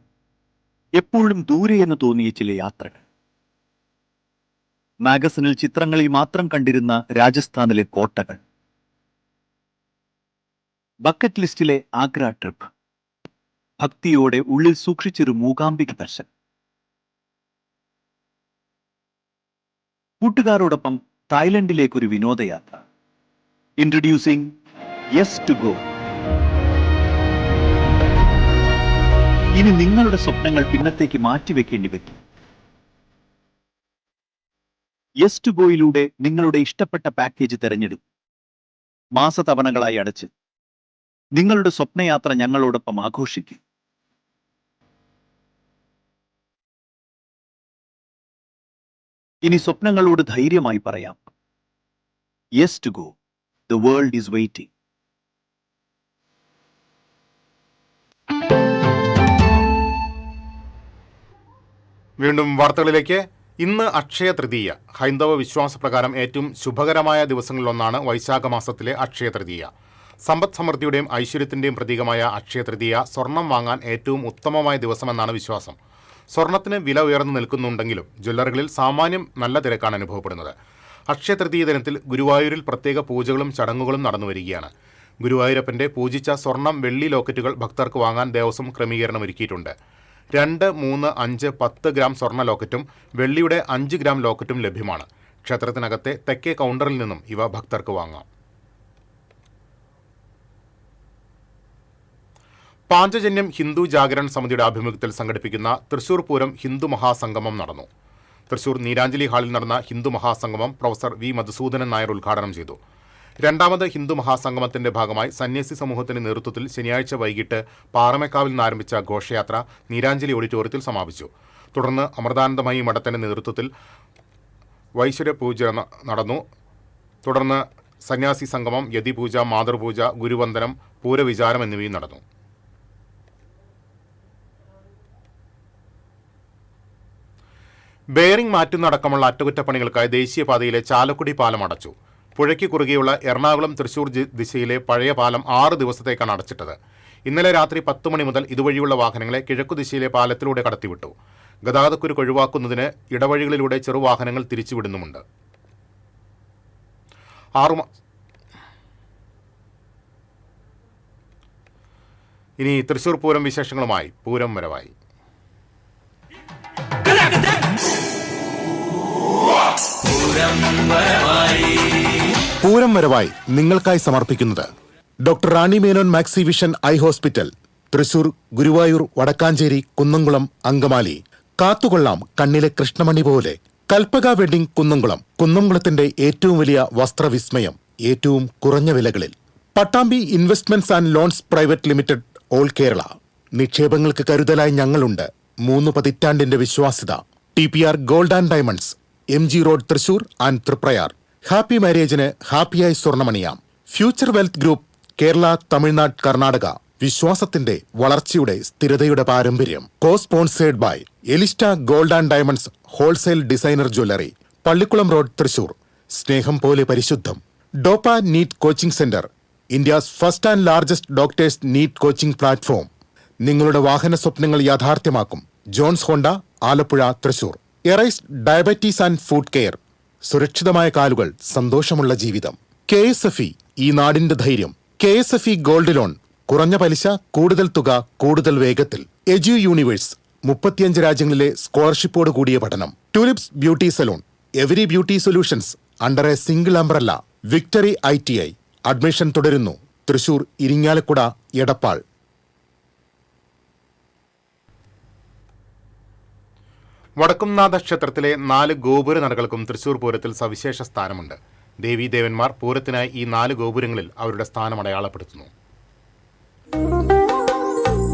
Speaker 8: എപ്പോഴും ദൂരെയെന്ന് തോന്നിയ ചില യാത്രകൾ. മാഗസിനിൽ ചിത്രങ്ങളിൽ മാത്രം കണ്ടിരുന്ന രാജസ്ഥാനിലെ കോട്ടകൾ. ബക്കറ്റ് ലിസ്റ്റിലെ ആഗ്ര ട്രിപ്പ്. ഭക്തിയോടെ ഉള്ളിൽ സൂക്ഷിച്ചൊരു മൂകാംബിക ദർശനം. കൂട്ടുകാരോടൊപ്പം തായ്ലൻഡിലേക്കൊരു വിനോദയാത്ര. Introducing yes to go. ഇനി നിങ്ങളുടെ സ്വപ്നങ്ങൾ പിന്നത്തേക്ക് മാറ്റിവെക്കേണ്ടി വരും. യെസ് ടു ഗോയിലൂടെ നിങ്ങളുടെ ഇഷ്ടപ്പെട്ട പാക്കേജ് തിരഞ്ഞെടുക്കും. മാസതവണകളായി അടച്ച് നിങ്ങളുടെ സ്വപ്നയാത്ര ഞങ്ങളോടൊപ്പം ആഘോഷിക്കും. ഇനി സ്വപ്നങ്ങളോട് ധൈര്യമായി പറയാം, yes to go. The world is waiting.
Speaker 2: വീണ്ടും വാർത്തകളിലേക്ക്. ഇന്ന് അക്ഷയ തൃതീയ. ഹൈന്ദവ വിശ്വാസപ്രകാരം ഏറ്റവും ശുഭകരമായ ദിവസങ്ങളിലൊന്നാണ് വൈശാഖ മാസത്തിലെ അക്ഷയ തൃതീയ. സമ്പദ് സമൃദ്ധിയുടെയും ഐശ്വര്യത്തിന്റെയും പ്രതീകമായ അക്ഷയ തൃതീയ സ്വർണം വാങ്ങാൻ ഏറ്റവും ഉത്തമമായ ദിവസമെന്നാണ് വിശ്വാസം. സ്വർണത്തിന് വില ഉയർന്നു നിൽക്കുന്നുണ്ടെങ്കിലും ജ്വല്ലറികളിൽ സാമാന്യം നല്ല തിരക്കാണ് അനുഭവപ്പെടുന്നത്. അക്ഷയ തൃതീയ ദിനത്തിൽ ഗുരുവായൂരിൽ പ്രത്യേക പൂജകളും ചടങ്ങുകളും നടന്നുവരികയാണ്. ഗുരുവായൂരപ്പന്റെ പൂജിച്ച സ്വർണം, വെള്ളി ലോക്കറ്റുകൾ ഭക്തർക്ക് വാങ്ങാൻ ദേവസ്വം ക്രമീകരണം ഒരുക്കിയിട്ടുണ്ട്. 2, 3, 5, 10 ഗ്രാം സ്വർണ്ണ ലോക്കറ്റും വെള്ളിയുടെ 5 ഗ്രാം ലോക്കറ്റും ലഭ്യമാണ്. ക്ഷേത്രത്തിനകത്തെ തെക്കേ കൗണ്ടറിൽ നിന്നും ഇവ ഭക്തർക്ക് വാങ്ങാം. പാഞ്ചജന്യം ഹിന്ദു ജാഗരൺ സമിതിയുടെ ആഭിമുഖ്യത്തിൽ സംഘടിപ്പിക്കുന്ന തൃശൂർ പൂരം ഹിന്ദു മഹാസംഗമം നടന്നു. തൃശൂർ നീരാഞ്ജലി ഹാളിൽ നടന്ന ഹിന്ദു മഹാസംഗമം പ്രൊഫസർ വി മധുസൂദനൻ നായർ ഉദ്ഘാടനം ചെയ്തു. രണ്ടാമത് ഹിന്ദു മഹാസംഗമത്തിന്റെ ഭാഗമായി സന്യാസി സമൂഹത്തിന്റെ നേതൃത്വത്തിൽ ശനിയാഴ്ച വൈകിട്ട് പാറമേക്കാവിൽ നിന്നാരംഭിച്ച ഘോഷയാത്ര നീരാഞ്ജലി ഓഡിറ്റോറിയത്തിൽ സമാപിച്ചു. തുടർന്ന് അമൃതാനന്ദമയി മഠത്തിന്റെ നേതൃത്വത്തിൽ വൈശ്വര്യ പൂജ നടന്നു. തുടർന്ന് സന്യാസി സംഗമം, യതിപൂജ, മാതൃപൂജ, ഗുരുവന്ദനം, പൂരവിചാരം എന്നിവയും നടന്നു. ബെയറിംഗ് മാറ്റുന്നതടക്കമുള്ള അറ്റകുറ്റപ്പണികൾക്കായി ദേശീയപാതയിലെ ചാലക്കുടി പാലം അടച്ചു. പുഴയ്ക്ക് കുറുകെയുള്ള എറണാകുളം തൃശൂർ ദിശയിലെ പഴയ പാലം 6 ദിവസത്തേക്കാണ് അടച്ചിട്ടത്. ഇന്നലെ രാത്രി 10 മണി മുതൽ ഇതുവഴിയുള്ള വാഹനങ്ങളെ കിഴക്കു ദിശയിലെ പാലത്തിലൂടെ കടത്തിവിട്ടു. ഗതാഗതക്കുരുക്ക് ഒഴിവാക്കുന്നതിന് ഇടവഴികളിലൂടെ ചെറുവാഹനങ്ങൾ തിരിച്ചുവിടുന്നുമുണ്ട്. ഇനി തൃശൂർ പൂരം വിശേഷങ്ങളുമായി പൂരം വരവായി.
Speaker 5: പൂരം വരവായി നിങ്ങൾക്കായി സമർപ്പിക്കുന്നത് doctor Rani Menon Maxivision eye hospital, Thrissur, Guruvayur, Vadakkanchery, Kunnamkulam, Angamaly. കാത്തുകൊള്ളാം കണ്ണിലെ കൃഷ്ണമണി പോലെ. കൽപ്പക വെഡിംഗ് കുന്നംകുളം. കുന്നംകുളത്തിന്റെ ഏറ്റവും വലിയ വസ്ത്രവിസ്മയം ഏറ്റവും കുറഞ്ഞ വിലകളിൽ. Pattambi investments and loans private limited, all Kerala. നിക്ഷേപങ്ങൾക്ക് കരുതലായി ഞങ്ങളുണ്ട്. 3 പതിറ്റാണ്ടിന്റെ വിശ്വാസ്യത. TPR gold and diamonds, MG road, Thrissur and Triprayar. Happy മാരേജിന് ഹാപ്പിയായി സ്വർണ്ണമണിയാം. Future wealth group, Kerala, Tamil Nadu, Karnataka. വിശ്വാസത്തിന്റെ, വളർച്ചയുടെ, സ്ഥിരതയുടെ പാരമ്പര്യം. Co sponsored by എലിസ്റ്റ gold and diamonds wholesale designer jewellery, Pallikulam road, Thrissur. സ്നേഹം പോലെ പരിശുദ്ധം. ഡോപ്പ NEET coaching centre, India's first and largest doctors NEET coaching platform. നിങ്ങളുടെ വാഹന സ്വപ്നങ്ങൾ യാഥാർത്ഥ്യമാക്കും. Johns Honda, Alappuzha, Thrissur. Arise diabetes and food care. സുരക്ഷിതമായ കാലുകൾ, സന്തോഷമുള്ള ജീവിതം. KSFE, ഈ നാടിന്റെ ധൈര്യം. KSFE ഗോൾഡ് ലോൺ, കുറഞ്ഞ പലിശ, കൂടുതൽ തുക, കൂടുതൽ വേഗത്തിൽ. എജു യൂണിവേഴ്സ്, 35 രാജ്യങ്ങളിലെ സ്കോളർഷിപ്പോട് കൂടിയ പഠനം. Tulips beauty salon, every beauty solutions under a single umbrella. Victory ITI, admission തുടരുന്നു. തൃശൂർ, ഇരിങ്ങാലക്കുട, എടപ്പാൾ.
Speaker 2: വടക്കുംനാഥ ക്ഷേത്രത്തിലെ 4 ഗോപുര നടകൾക്കും തൃശൂർ പൂരത്തിൽ സവിശേഷ സ്ഥാനമുണ്ട്. ദേവീദേവന്മാർ പൂരത്തിനായി ഈ 4 ഗോപുരങ്ങളിൽ അവരുടെ സ്ഥാനം അടയാളപ്പെടുത്തുന്നു.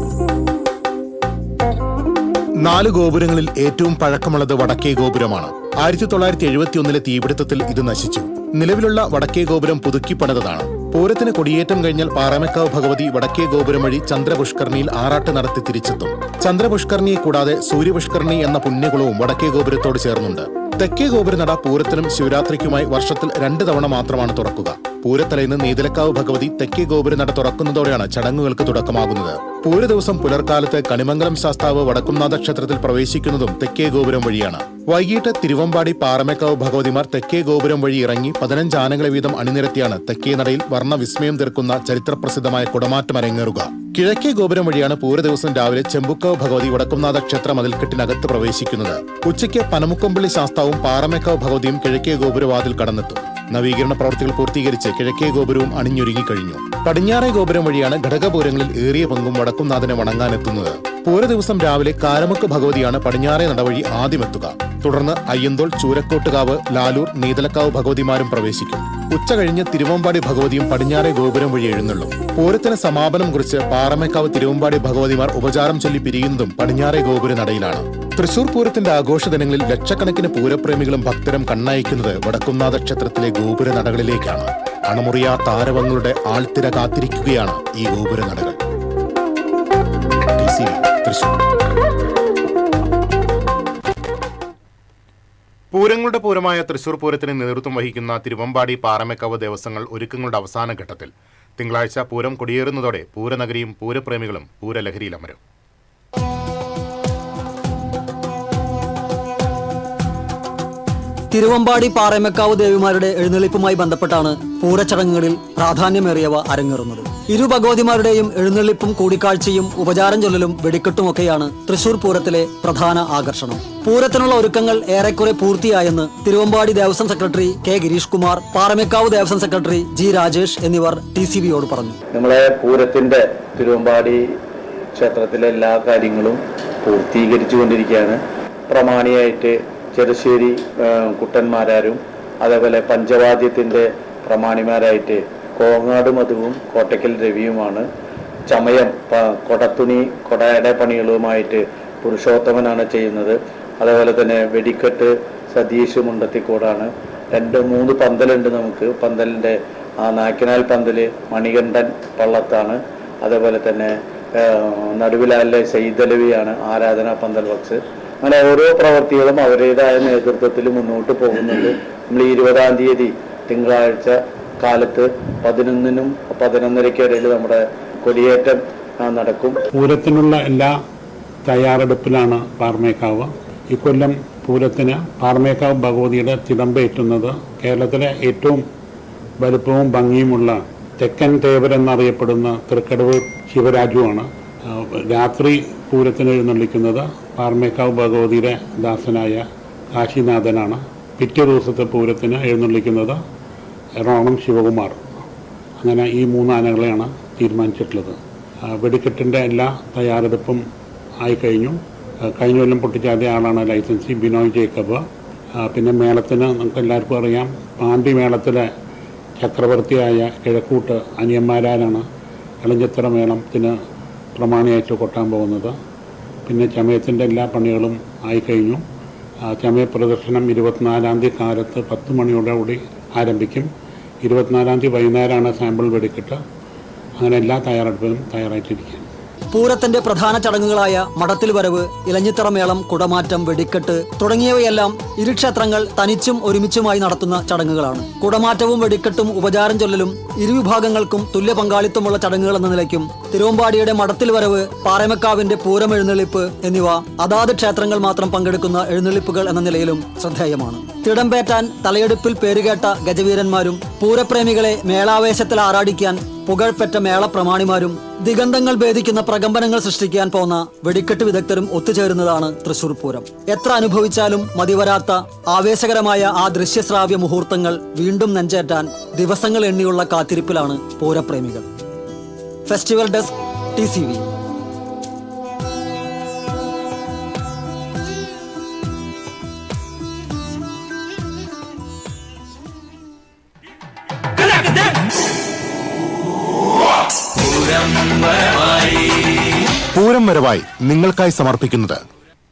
Speaker 5: നാല് ഗോപുരങ്ങളിൽ ഏറ്റവും പഴക്കമുള്ളത് വടക്കേ ഗോപുരമാണ്. 1971 തീപിടുത്തത്തിൽ ഇത് നശിച്ചു. നിലവിലുള്ള വടക്കേ ഗോപുരം പുതുക്കി പണിതതാണ്. പൂരത്തിന് കൊടിയേറ്റം കഴിഞ്ഞാൽ പാറമേക്കാവ് ഭഗവതി വടക്കേ ഗോപുരം വഴി ചന്ദ്രപുഷ്കർണിയിൽ ആറാട്ട് നടത്തി തിരിച്ചെത്തും. ചന്ദ്രപുഷ്കർണിയെ കൂടാതെ സൂര്യപുഷ്കർണി എന്ന പുണ്യകുളവും വടക്കേ ഗോപുരത്തോട് ചേർന്നുണ്ട്. തെക്കേ ഗോപുരനട പൂരത്തിനും ശിവരാത്രിക്കുമായി വർഷത്തിൽ 2 തവണ മാത്രമാണ് തുറക്കുക. പൂരത്തലേന്ന് നീതലക്കാവ് ഭഗവതി തെക്കേ ഗോപുരനട തുറക്കുന്നതോടെയാണ് ചടങ്ങുകൾക്ക് തുടക്കമാകുന്നത്. പൂര ദിവസം പുലർക്കാലത്ത് കണിമംഗലം ശാസ്താവ് വടക്കുംനാഥ ക്ഷേത്രത്തിൽ പ്രവേശിക്കുന്നതും തെക്കേ ഗോപുരം വഴിയാണ്. വൈകിട്ട് തിരുവമ്പാടി പാറമേക്കാവ് ഭഗവതിമാർ തെക്കേ ഗോപുരം വഴി ഇറങ്ങി 15 ആനകളെ വീതം അണിനിരത്തിയാണ് തെക്കേ നടയിൽ വർണ്ണവിസ്മയം തീർക്കുന്ന ചരിത്രപ്രസിദ്ധമായ കുടമാറ്റം അരങ്ങേറുക. കിഴക്കേ ഗോപുരം വഴിയാണ് പൂര ദിവസം രാവിലെ ചെമ്പുക്കാവ് ഭഗവതി വടക്കുംനാഥ ക്ഷേത്ര മതിൽക്കെട്ടിനകത്ത് പ്രവേശിക്കുന്നത്. ഉച്ചയ്ക്ക് പനമുക്കമ്പള്ളി ശാസ്താവും പാറമേക്കാവ് ഭഗവതിയും കിഴക്കേ ഗോപുരവാതിൽ കടന്നെത്തും. നവീകരണ പ്രവൃത്തികൾ പൂർത്തീകരിച്ച് കിഴക്കേ ഗോപുരവും അണിഞ്ഞൊരുങ്ങിക്കഴിഞ്ഞു. പടിഞ്ഞാറേ ഗോപുരം വഴിയാണ് ഘടകപൂരങ്ങളിൽ ഏറിയ പങ്കും വടക്കുംനാഥനെ വണങ്ങാനെത്തുന്നത്. പൂര ദിവസം രാവിലെ കാരമുക്ക് ഭഗവതിയാണ് പടിഞ്ഞാറേ നടവഴി ആദ്യമെത്തുക. തുടർന്ന് അയ്യന്തോൾ, ചൂരക്കോട്ടുകാവ്, ലാലൂർ, നീതലക്കാവ് ഭഗവതിമാരും പ്രവേശിക്കും. ഉച്ച കഴിഞ്ഞ് തിരുവമ്പാടി ഭഗവതിയും പടിഞ്ഞാറേ ഗോപുരം വഴി എഴുന്നള്ളും. പൂരത്തിന് സമാപനം കുറിച്ച് പാറമേക്കാവ് തിരുവമ്പാടി ഭഗവതിമാർ ഉപചാരം ചൊല്ലി പിരിയുന്നതും പടിഞ്ഞാറേ ഗോപുര നടയിലാണ്. തൃശൂർ പൂരത്തിന്റെ ആഘോഷദിനങ്ങളിൽ ലക്ഷക്കണക്കിന് പൂരപ്രേമികളും ഭക്തരും കണ്ണയക്കുന്നത് വടക്കുംനാഥ ക്ഷേത്രത്തിലെ ഗോപുര നടകളിലേക്കാണ്. അണമുറിയാ താരവങ്ങളുടെ ആൾത്തിര കാത്തിരിക്കുകയാണ് ഈ ഗോപുര നടകൾ.
Speaker 2: പൂരങ്ങളുടെ പൂരമായ തൃശൂർ പൂരത്തിന് നേതൃത്വം വഹിക്കുന്ന തിരുവമ്പാടി, പാറമേക്കാവ് ദേവസ്വങ്ങൾ ഒരുക്കങ്ങളുടെ അവസാന ഘട്ടത്തിൽ. തിങ്കളാഴ്ച പൂരം കൊടിയേറുന്നതോടെ പൂരനഗരിയും പൂരപ്രേമികളും പൂരലഹരിയിലമരും.
Speaker 9: തിരുവമ്പാടി, പാറമേക്കാവ് ദേവിമാരുടെ എഴുന്നള്ളിപ്പുമായി ബന്ധപ്പെട്ടാണ് പൂരച്ചടങ്ങുകളിൽ പ്രാധാന്യമേറിയവ അരങ്ങേറുന്നത്. ഇരു ഭഗവതിമാരുടെയും എഴുന്നള്ളിപ്പും കൂടിക്കാഴ്ചയും ഉപചാരം ചൊല്ലലും വെടിക്കെട്ടുമൊക്കെയാണ് തൃശൂർ പൂരത്തിലെ പ്രധാന ആകർഷണം. പൂരത്തിനുള്ള ഒരുക്കങ്ങൾ ഏറെക്കുറെ പൂർത്തിയായെന്ന് Thiruvambadi Devaswom secretary K. Girish Kumar, Paramekkavu Devaswom secretary G. Rajesh എന്നിവർ TCVയോട് പറഞ്ഞു.
Speaker 10: നമ്മളെ പൂരത്തിന്റെ തിരുവമ്പാടി ക്ഷേത്രത്തിലെ എല്ലാ കാര്യങ്ങളും പൂർത്തീകരിച്ചുകൊണ്ടിരിക്കുകയാണ്. പ്രമാണിയായിട്ട് ചെറുശ്ശേരി കുട്ടന്മാരാരും അതേപോലെ പഞ്ചവാദ്യത്തിന്റെ പ്രമാണിമാരായിട്ട് കോങ്ങാട് മധുവും കോട്ടയ്ക്കൽ രവിയുമാണ്. ചമയം, കൊടത്തുണി, കൊടയുടെ പണികളുമായിട്ട് പുരുഷോത്തമനാണ് ചെയ്യുന്നത്. അതേപോലെ തന്നെ വെടിക്കെട്ട് സതീഷ് മുണ്ടത്തിക്കോടാണ്. 2-3 പന്തലുണ്ട് നമുക്ക്. പന്തലിന്റെ നാക്കിനാൽ പന്തല് മണികണ്ഠൻ പള്ളത്താണ്. അതേപോലെ തന്നെ നടുവിലാലെ സെയ്തലവിയാണ് ആരാധന പന്തൽ ബക്സ്. അങ്ങനെ ഓരോ പ്രവർത്തികളും അവരുടേതായ നേതൃത്വത്തിൽ മുന്നോട്ട് പോകുന്നുണ്ട്. നമ്മൾ 20-ാം തീയതി തിങ്കളാഴ്ച കാലത്ത് 11-നും 11:30-ക്കും ഇടയിൽ നമ്മുടെ കൊടിയേറ്റം നടക്കും.
Speaker 11: പൂരത്തിനുള്ള എല്ലാ തയ്യാറെടുപ്പിലാണ് പാറമേക്കാവ്. ഇക്കൊല്ലം പൂരത്തിന് പാറമേക്കാവ് ഭഗവതിയുടെ തിടമ്പേറ്റുന്നത് കേരളത്തിലെ ഏറ്റവും വലുപ്പവും ഭംഗിയുമുള്ള തെക്കൻ തേവർ എന്നറിയപ്പെടുന്ന തൃക്കടവ് ശിവരാജുവാണ്. രാത്രി പൂരത്തിന് എഴുന്നള്ളിക്കുന്നത് പാറമേക്കാവ് ഭഗവതിയുടെ ദാസനായ കാശിനാഥനാണ്. പിറ്റേ ദിവസത്തെ പൂരത്തിന് എഴുന്നള്ളിക്കുന്നത് എറണാകുളം ശിവകുമാർ. അങ്ങനെ ഈ 3 ആനകളെയാണ് തീരുമാനിച്ചിട്ടുള്ളത്. വെടിക്കെട്ടിൻ്റെ എല്ലാ തയ്യാറെടുപ്പും ആയിക്കഴിഞ്ഞു. കഴിഞ്ഞ കൊല്ലം പൊട്ടിച്ചാടിയ ആളാണ് ലൈസൻസി ബിനോയ് ജേക്കബ്. പിന്നെ മേളത്തിന് നമുക്ക് എല്ലാവർക്കും അറിയാം, പാണ്ടി മേളത്തിലെ ചക്രവർത്തിയായ കിഴക്കൂട്ട് അനിയന്മാരാണ് ഇളഞ്ചിത്തറ മേളത്തിന് പ്രമാണിയായിട്ട് കൊട്ടാൻ പോകുന്നത്. പിന്നെ ചമയത്തിൻ്റെ എല്ലാ പണികളും ആയിക്കഴിഞ്ഞു. ചമയ പ്രദർശനം 24-ാം തീയതി കാലത്ത് 10 മണിയോടുകൂടി ആരംഭിക്കും. 24-ാം തീയതി വൈകുന്നേരമാണ് സാമ്പിൾ വെടിക്കെട്ട്. അങ്ങനെ എല്ലാ തയ്യാറെടുപ്പിനും തയ്യാറായിട്ടിരിക്കുകയാണ്.
Speaker 9: പൂരത്തിന്റെ പ്രധാന ചടങ്ങുകളായ മടത്തിൽ വരവ്, ഇലഞ്ഞിത്തറ മേളം, കുടമാറ്റം, വെടിക്കെട്ട് തുടങ്ങിയവയെല്ലാം ഇരുക്ഷേത്രങ്ങൾ തനിച്ചും ഒരുമിച്ചുമായി നടത്തുന്ന ചടങ്ങുകളാണ്. കുടമാറ്റവും വെടിക്കെട്ടും ഉപചാരം ചൊല്ലലും ഇരുവിഭാഗങ്ങൾക്കും തുല്യ പങ്കാളിത്തമുള്ള ചടങ്ങുകൾ എന്ന നിലയ്ക്കും തിരുവമ്പാടിയുടെ മടത്തിൽ വരവ്, പാറമേക്കാവിന്റെ പൂരം എഴുന്നള്ളിപ്പ് എന്നിവ അതാത് ക്ഷേത്രങ്ങൾ മാത്രം പങ്കെടുക്കുന്ന എഴുന്നള്ളിപ്പുകൾ എന്ന നിലയിലും ശ്രദ്ധേയമാണ്. തിടമ്പേറ്റാൻ തലയെടുപ്പിൽ പേരുകേട്ട ഗജവീരന്മാരും പൂരപ്രേമികളെ മേളാവേശത്തിൽ ആറാടിക്കാൻ പുകഴ്പെറ്റ മേളപ്രമാണിമാരും ദിഗന്ധങ്ങൾ ഭേദിക്കുന്ന പ്രകമ്പനങ്ങൾ സൃഷ്ടിക്കാൻ പോന്ന വെടിക്കെട്ട് വിദഗ്ധരും ഒത്തുചേരുന്നതാണ് തൃശൂർ പൂരം. എത്ര അനുഭവിച്ചാലും മതിവരാത്ത ആവേശകരമായ ആ ദൃശ്യശ്രാവ്യ മുഹൂർത്തങ്ങൾ വീണ്ടും നെഞ്ചേറ്റാൻ ദിവസങ്ങൾ എണ്ണിയുള്ള കാത്തിരിപ്പിലാണ് പൂരപ്രേമികൾ. Festival desk TCV.
Speaker 5: പൂരം വരവായി നിങ്ങൾക്കായി സമർപ്പിക്കുന്നത്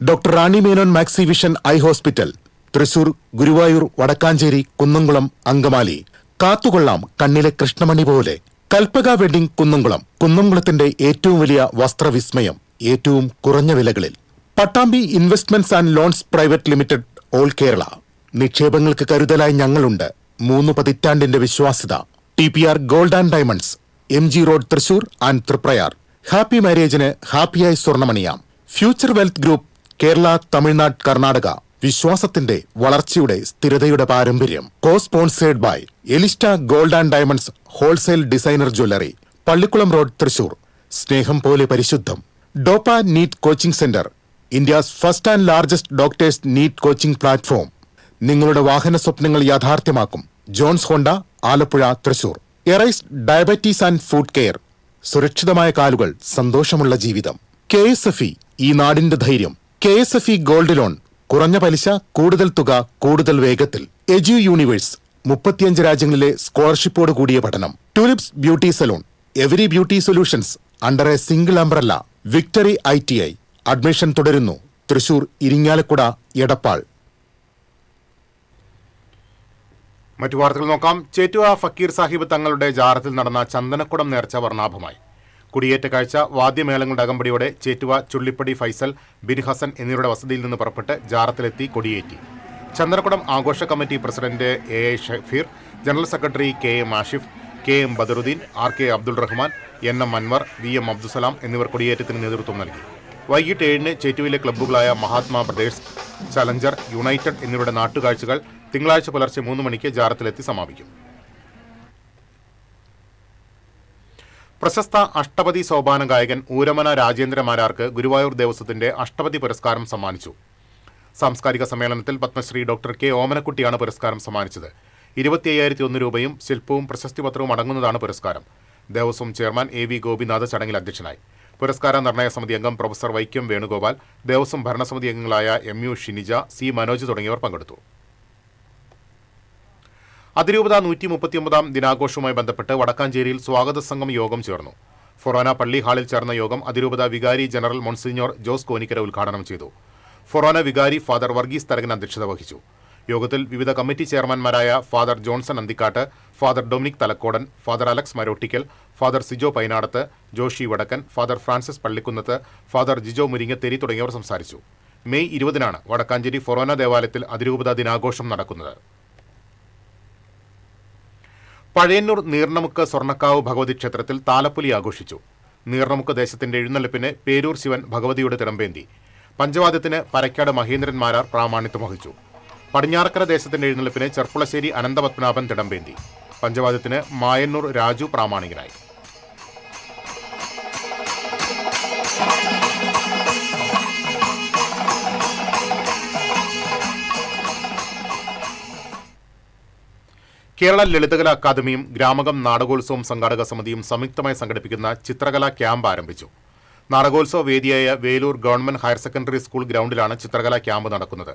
Speaker 5: doctor Rani Menon Maxivision eye hospital, Thrissur, Guruvayur, Vadakkanchery, Kunnamkulam, Angamaly. കാത്തുകൊള്ളാം കണ്ണിലെ കൃഷ്ണമണി പോലെ. കൽപ്പക വെഡിംഗ് കുന്നംകുളം. കുന്നംകുളത്തിന്റെ ഏറ്റവും വലിയ വസ്ത്രവിസ്മയം ഏറ്റവും കുറഞ്ഞ വിലകളിൽ. Pattambi investments and loans private limited, all Kerala. നിക്ഷേപങ്ങൾക്ക് കരുതലായി ഞങ്ങളുണ്ട്. 3 പതിറ്റാണ്ടിന്റെ വിശ്വാസ്യത. TPR gold and diamonds, MG road, Thrissur and Triprayar. Happy മാരേജിന് ഹാപ്പിയായി സ്വർണ്ണമണിയാം. Future wealth group, Kerala, Tamil Nadu, Karnataka. വിശ്വാസത്തിന്റെ, വളർച്ചയുടെ, സ്ഥിരതയുടെ പാരമ്പര്യം. Co sponsored by എലിസ്റ്റ gold and diamonds wholesale designer jewellery, Pallikulam road, Thrissur. സ്നേഹം പോലെ പരിശുദ്ധം. ഡോപ്പ NEET coaching centre, India's first and largest doctors NEET coaching platform. നിങ്ങളുടെ വാഹന സ്വപ്നങ്ങൾ യാഥാർത്ഥ്യമാക്കും. Johns Honda, Alappuzha, Thrissur. Arise diabetes and food care. സുരക്ഷിതമായ കാലുകൾ, സന്തോഷമുള്ള ജീവിതം. KSFE, ഈ നാടിന്റെ ധൈര്യം. KSFE ഗോൾഡ് ലോൺ, കുറഞ്ഞ പലിശ, കൂടുതൽ തുക, കൂടുതൽ വേഗത്തിൽ. എജു യൂണിവേഴ്സ്, 35 രാജ്യങ്ങളിലെ സ്കോളർഷിപ്പോട് കൂടിയ പഠനം. Tulips beauty salon, every beauty solutions under a single umbrella. Victory ITI. Admission തുടരുന്നു. തൃശൂർ, ഇരിങ്ങാലക്കുട, എടപ്പാൾ.
Speaker 2: മറ്റു വാർത്തകൾ നോക്കാം. ചേറ്റുവ ഫക്കീർ സാഹിബ് തങ്ങളുടെ ജാറത്തിൽ നടന്ന ചന്ദനക്കുടം നേർച്ച വർണ്ണാഭമായി. കുടിയേറ്റ കാഴ്ച, വാദ്യമേളങ്ങളുടെ അകമ്പടിയോടെ ചേറ്റുവ ചുള്ളിപ്പടി ഫൈസൽ, ബിൻ ഹസൻ എന്നിവരുടെ വസതിയിൽ നിന്ന് പുറപ്പെട്ട് ജാറത്തിലെത്തി കൊടിയേറ്റി. ചന്ദനക്കുടം ആഘോഷ committee president AI Shafeer, general secretary KM Ashif, KM Badaruddin, RK Abdul Rahman, NM Anwar, VM Abdussalam എന്നിവർ കൊടിയേറ്റത്തിന് നേതൃത്വം നൽകി. വൈകിട്ട് 7-ന് ചേറ്റുവയിലെ ക്ലബ്ബുകളായ മഹാത്മാ പ്രദേശ്, ചലഞ്ചർ, യുണൈറ്റഡ് എന്നിവരുടെ നാട്ടുകാഴ്ചകൾ തിങ്കളാഴ്ച പുലർച്ചെ 3 മണിക്ക് ജാറത്തിലെത്തി സമാപിക്കും. പ്രശസ്ത അഷ്ടപതി സോപാന ഗായകൻ ഊരമന രാജേന്ദ്രമാരാർക്ക് ഗുരുവായൂർ ദേവസ്വത്തിന്റെ അഷ്ടപതി പുരസ്കാരം സമ്മാനിച്ചു. സാംസ്കാരിക സമ്മേളനത്തിൽ പത്മശ്രീ ഡോക്ടർ K ഓമനക്കുട്ടിയാണ് പുരസ്കാരം സമ്മാനിച്ചത്. 25,001 രൂപയും ശില്പവും പ്രശസ്തിപത്രവും അടങ്ങുന്നതാണ് പുരസ്കാരം. ദേവസ്വം ചെയർമാൻ AV ഗോപിനാഥ് ചടങ്ങിൽ അധ്യക്ഷനായി. പുരസ്കാര നിർണയ സമിതി അംഗം പ്രൊഫസർ വൈക്കം വേണുഗോപാൽ, ദേവസ്വം ഭരണസമിതി അംഗങ്ങളായ MU ഷിനിജ, C മനോജ് തുടങ്ങിയവർ പങ്കെടുത്തു. അതിരൂപത 139-ാം ദിനാഘോഷവുമായി ബന്ധപ്പെട്ട് വടക്കാഞ്ചേരിയിൽ സ്വാഗത സംഘം യോഗം ചേർന്നു. ഫൊറോന പള്ളി ഹാളിൽ ചേർന്ന യോഗം അതിരൂപത വികാരി ജനറൽ മോൺസിഞ്ഞോർ ജോസ് കോനിക്കര ഉദ്ഘാടനം ചെയ്തു. ഫൊറോന വികാരി ഫാദർ വർഗീസ് തരകൻ അധ്യക്ഷത വഹിച്ചു. യോഗത്തിൽ വിവിധ കമ്മിറ്റി ചെയർമാൻമാരായ father Johnson Anthikkatt, father Dominic Thalakkodan, father Alex Marottikkal, father Sijo Painadath, Joshi Vadakkan, father Francis Pallikkunnath, father Jijo Muringatheri തുടങ്ങിയവർ സംസാരിച്ചു. മെയ് 20-നാണ് വടക്കാഞ്ചേരി ഫൊറോന ദേവാലയത്തിൽ അതിരൂപത ദിനാഘോഷം നടക്കുന്നത്. പഴയന്നൂർ നീർണമുക്ക് സ്വർണ്ണക്കാവ് ഭഗവതി ക്ഷേത്രത്തിൽ താലപ്പൊലി ആഘോഷിച്ചു. നീർണമുക്ക് ദേശത്തിന്റെ എഴുന്നള്ളിപ്പിന് പേരൂർ ശിവൻ ഭഗവതിയുടെ തിടമ്പേന്തി. പഞ്ചവാദ്യത്തിന് പരക്കാട് മഹേന്ദ്രൻ മാരാർ പ്രാമാണിത്വം വഹിച്ചു. പടിഞ്ഞാറക്കര ദേശത്തിന്റെ എഴുന്നള്ളിപ്പിന് ചെർപ്പുളശ്ശേരി അനന്തപത്മനാഭൻ തിടമ്പേന്തി. പഞ്ചവാദ്യത്തിന് മായന്നൂർ രാജു പ്രാമാണികനായി. കേരള ലളിതകലാ അക്കാദമിയും ഗ്രാമകം നാടകോത്സവം സംഘാടക സമിതിയും സംയുക്തമായി സംഘടിപ്പിക്കുന്ന ചിത്രകലാ ക്യാമ്പ് ആരംഭിച്ചു. നാടകോത്സവ വേദിയായ Velur government higher secondary school ഗ്രൗണ്ടിലാണ് ചിത്രകലാ ക്യാമ്പ് നടക്കുന്നത്.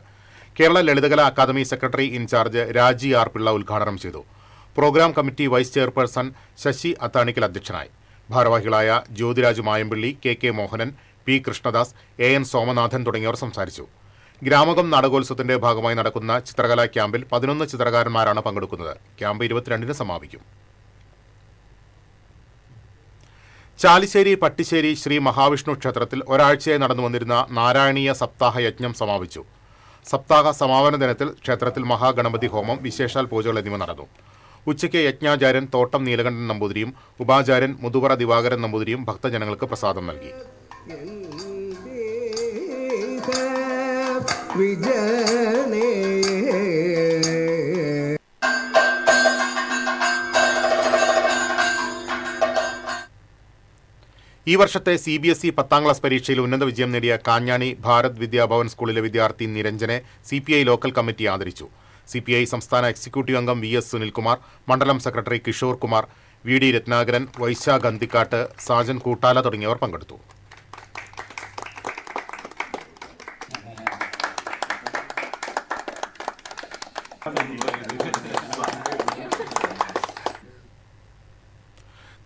Speaker 2: Kerala Lalithakala academy secretary in charge Raji R Pillai ഉദ്ഘാടനം ചെയ്തു. Programme committee vice chairperson Sasi Athanikkal അധ്യക്ഷനായി. ഭാരവാഹികളായ Jyothiraj Mayampilly, K Mohanan, P Krishnadas, AN Somanathan തുടങ്ങിയവർ സംസാരിച്ചു. ഗ്രാമകം നാടകോത്സവത്തിന്റെ ഭാഗമായി നടക്കുന്ന ചിത്രകലാ ക്യാമ്പിൽ 11 ചിത്രകാരന്മാരാണ് പങ്കെടുക്കുന്നത്. ക്യാമ്പ് 22-ന് സമാപിക്കും. ചാലിശ്ശേരി പട്ടിശ്ശേരി ശ്രീ മഹാവിഷ്ണു ക്ഷേത്രത്തിൽ ഒരാഴ്ചയായി നടന്നു വന്നിരുന്ന നാരായണീയ സപ്താഹ യജ്ഞം സമാപിച്ചു. സപ്താഹ സമാപന ദിനത്തിൽ ക്ഷേത്രത്തിൽ മഹാഗണപതി ഹോമം, വിശേഷാൽ പൂജകൾ എന്നിവ നടന്നു. ഉച്ചയ്ക്ക് യജ്ഞാചാര്യൻ തോട്ടം നീലകണ്ഠൻ നമ്പൂതിരിയും ഉപാചാര്യൻ മുതുവറ ദിവാകരൻ നമ്പൂതിരിയും ഭക്തജനങ്ങൾക്ക് പ്രസാദം നൽകി. ഈ വർഷത്തെ CBSE 10ാം ക്ലാസ് പരീക്ഷയിൽ ഉന്നത വിജയം നേടിയ കാഞ്ഞാണി ഭാരത് വിദ്യാഭവൻ സ്കൂളിലെ വിദ്യാർത്ഥി നിരഞ്ജനെ CPI ലോക്കൽ കമ്മിറ്റി ആദരിച്ചു. CPI സംസ്ഥാന എക്സിക്യൂട്ടീവ് അംഗം VS സുനിൽകുമാർ, മണ്ഡലം സെക്രട്ടറി കിഷോർ കുമാർ, VD രത്നാകരൻ, വൈശാഖ് ഗന്തിക്കാട്ട്, സാജൻ കൂട്ടാല തുടങ്ങിയവർ പങ്കെടുത്തു.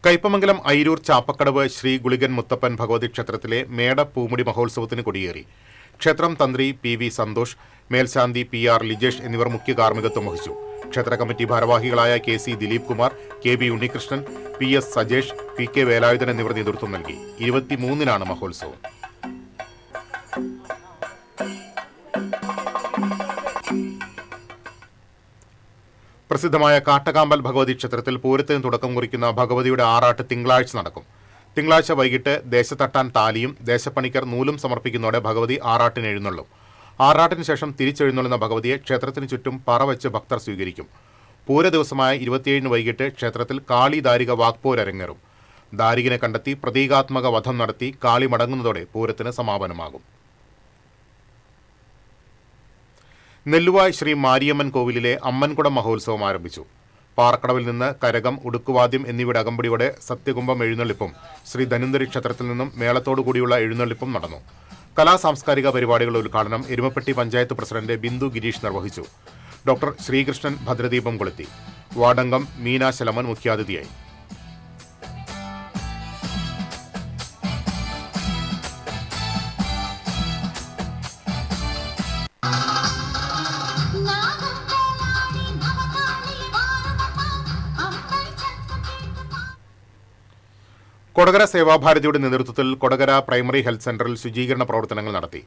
Speaker 2: കയ്പമംഗലം അയിരൂർ ചാപ്പക്കടവ് ശ്രീ ഗുളികൻ മുത്തപ്പൻ ഭഗവതി ക്ഷേത്രത്തിലെ മേട പൂമുടി മഹോത്സവത്തിന് കൊടിയേറി. ക്ഷേത്രം തന്ത്രി PV സന്തോഷ്, മേൽശാന്തി PR ലിജേഷ് എന്നിവർ മുഖ്യ കാർമ്മികത്വം വഹിച്ചു. ക്ഷേത്ര കമ്മിറ്റി ഭാരവാഹികളായ KC Dileep Kumar, KB Unnikrishnan, PS Sajesh, PK Velayudhan എന്നിവർ നേതൃത്വം നൽകി. 23-നാണ് മഹോത്സവം. പ്രസിദ്ധമായ കാട്ടകാമ്പൽ ഭഗവതി ക്ഷേത്രത്തിൽ പൂരത്തിന് തുടക്കം കുറിക്കുന്ന ഭഗവതിയുടെ ആറാട്ട് തിങ്കളാഴ്ച നടക്കും. തിങ്കളാഴ്ച വൈകിട്ട് ദേശത്തട്ടാൻ താലിയും ദേശപ്പണിക്കർ നൂലും സമർപ്പിക്കുന്നതോടെ ഭഗവതി ആറാട്ടിന് എഴുന്നള്ളും. ആറാട്ടിന് ശേഷം തിരിച്ചെഴുന്നള്ളുന്ന ഭഗവതിയെ ക്ഷേത്രത്തിന് ചുറ്റും പറവച്ച് ഭക്തർ സ്വീകരിക്കും. പൂര ദിവസമായ 27-ന് വൈകിട്ട് ക്ഷേത്രത്തിൽ കാളി ദാരിക വാക്പോര് അരങ്ങേറും. ദാരികനെ കണ്ടെത്തി പ്രതീകാത്മക വധം നടത്തി കാളി മടങ്ങുന്നതോടെ പൂരത്തിന് സമാപനമാകും. നെല്ലുവായ് ശ്രീ മാരിയമ്മൻ കോവിലിലെ അമ്മൻകുടം മഹോത്സവം ആരംഭിച്ചു. പാറക്കടവിൽ നിന്ന് കരകം, ഉടുക്കുവാദ്യം എന്നിവയുടെ അകമ്പടിയോടെ സത്യകുംഭം എഴുന്നള്ളിപ്പും ശ്രീ ധന്വന്തരി ക്ഷേത്രത്തിൽ നിന്നും മേളത്തോടുകൂടിയുള്ള എഴുന്നള്ളിപ്പും നടന്നു. കലാസാംസ്കാരിക പരിപാടികളുടെ ഉദ്ഘാടനം എരുമപ്പെട്ടി പഞ്ചായത്ത് പ്രസിഡന്റ് ബിന്ദു ഗിരീഷ് നിർവഹിച്ചു. ഡോക്ടർ ശ്രീകൃഷ്ണൻ ഭദ്രദീപം കൊളുത്തി. വാർഡംഗം മീന ശലമൻ മുഖ്യാതിഥിയായി. കൊടകര സേവാഭാരതിയുടെ നേതൃത്വത്തിൽ കൊടകര പ്രൈമറി ഹെൽത്ത് സെന്ററിൽ ശുചീകരണ പ്രവർത്തനങ്ങൾ നടത്തി.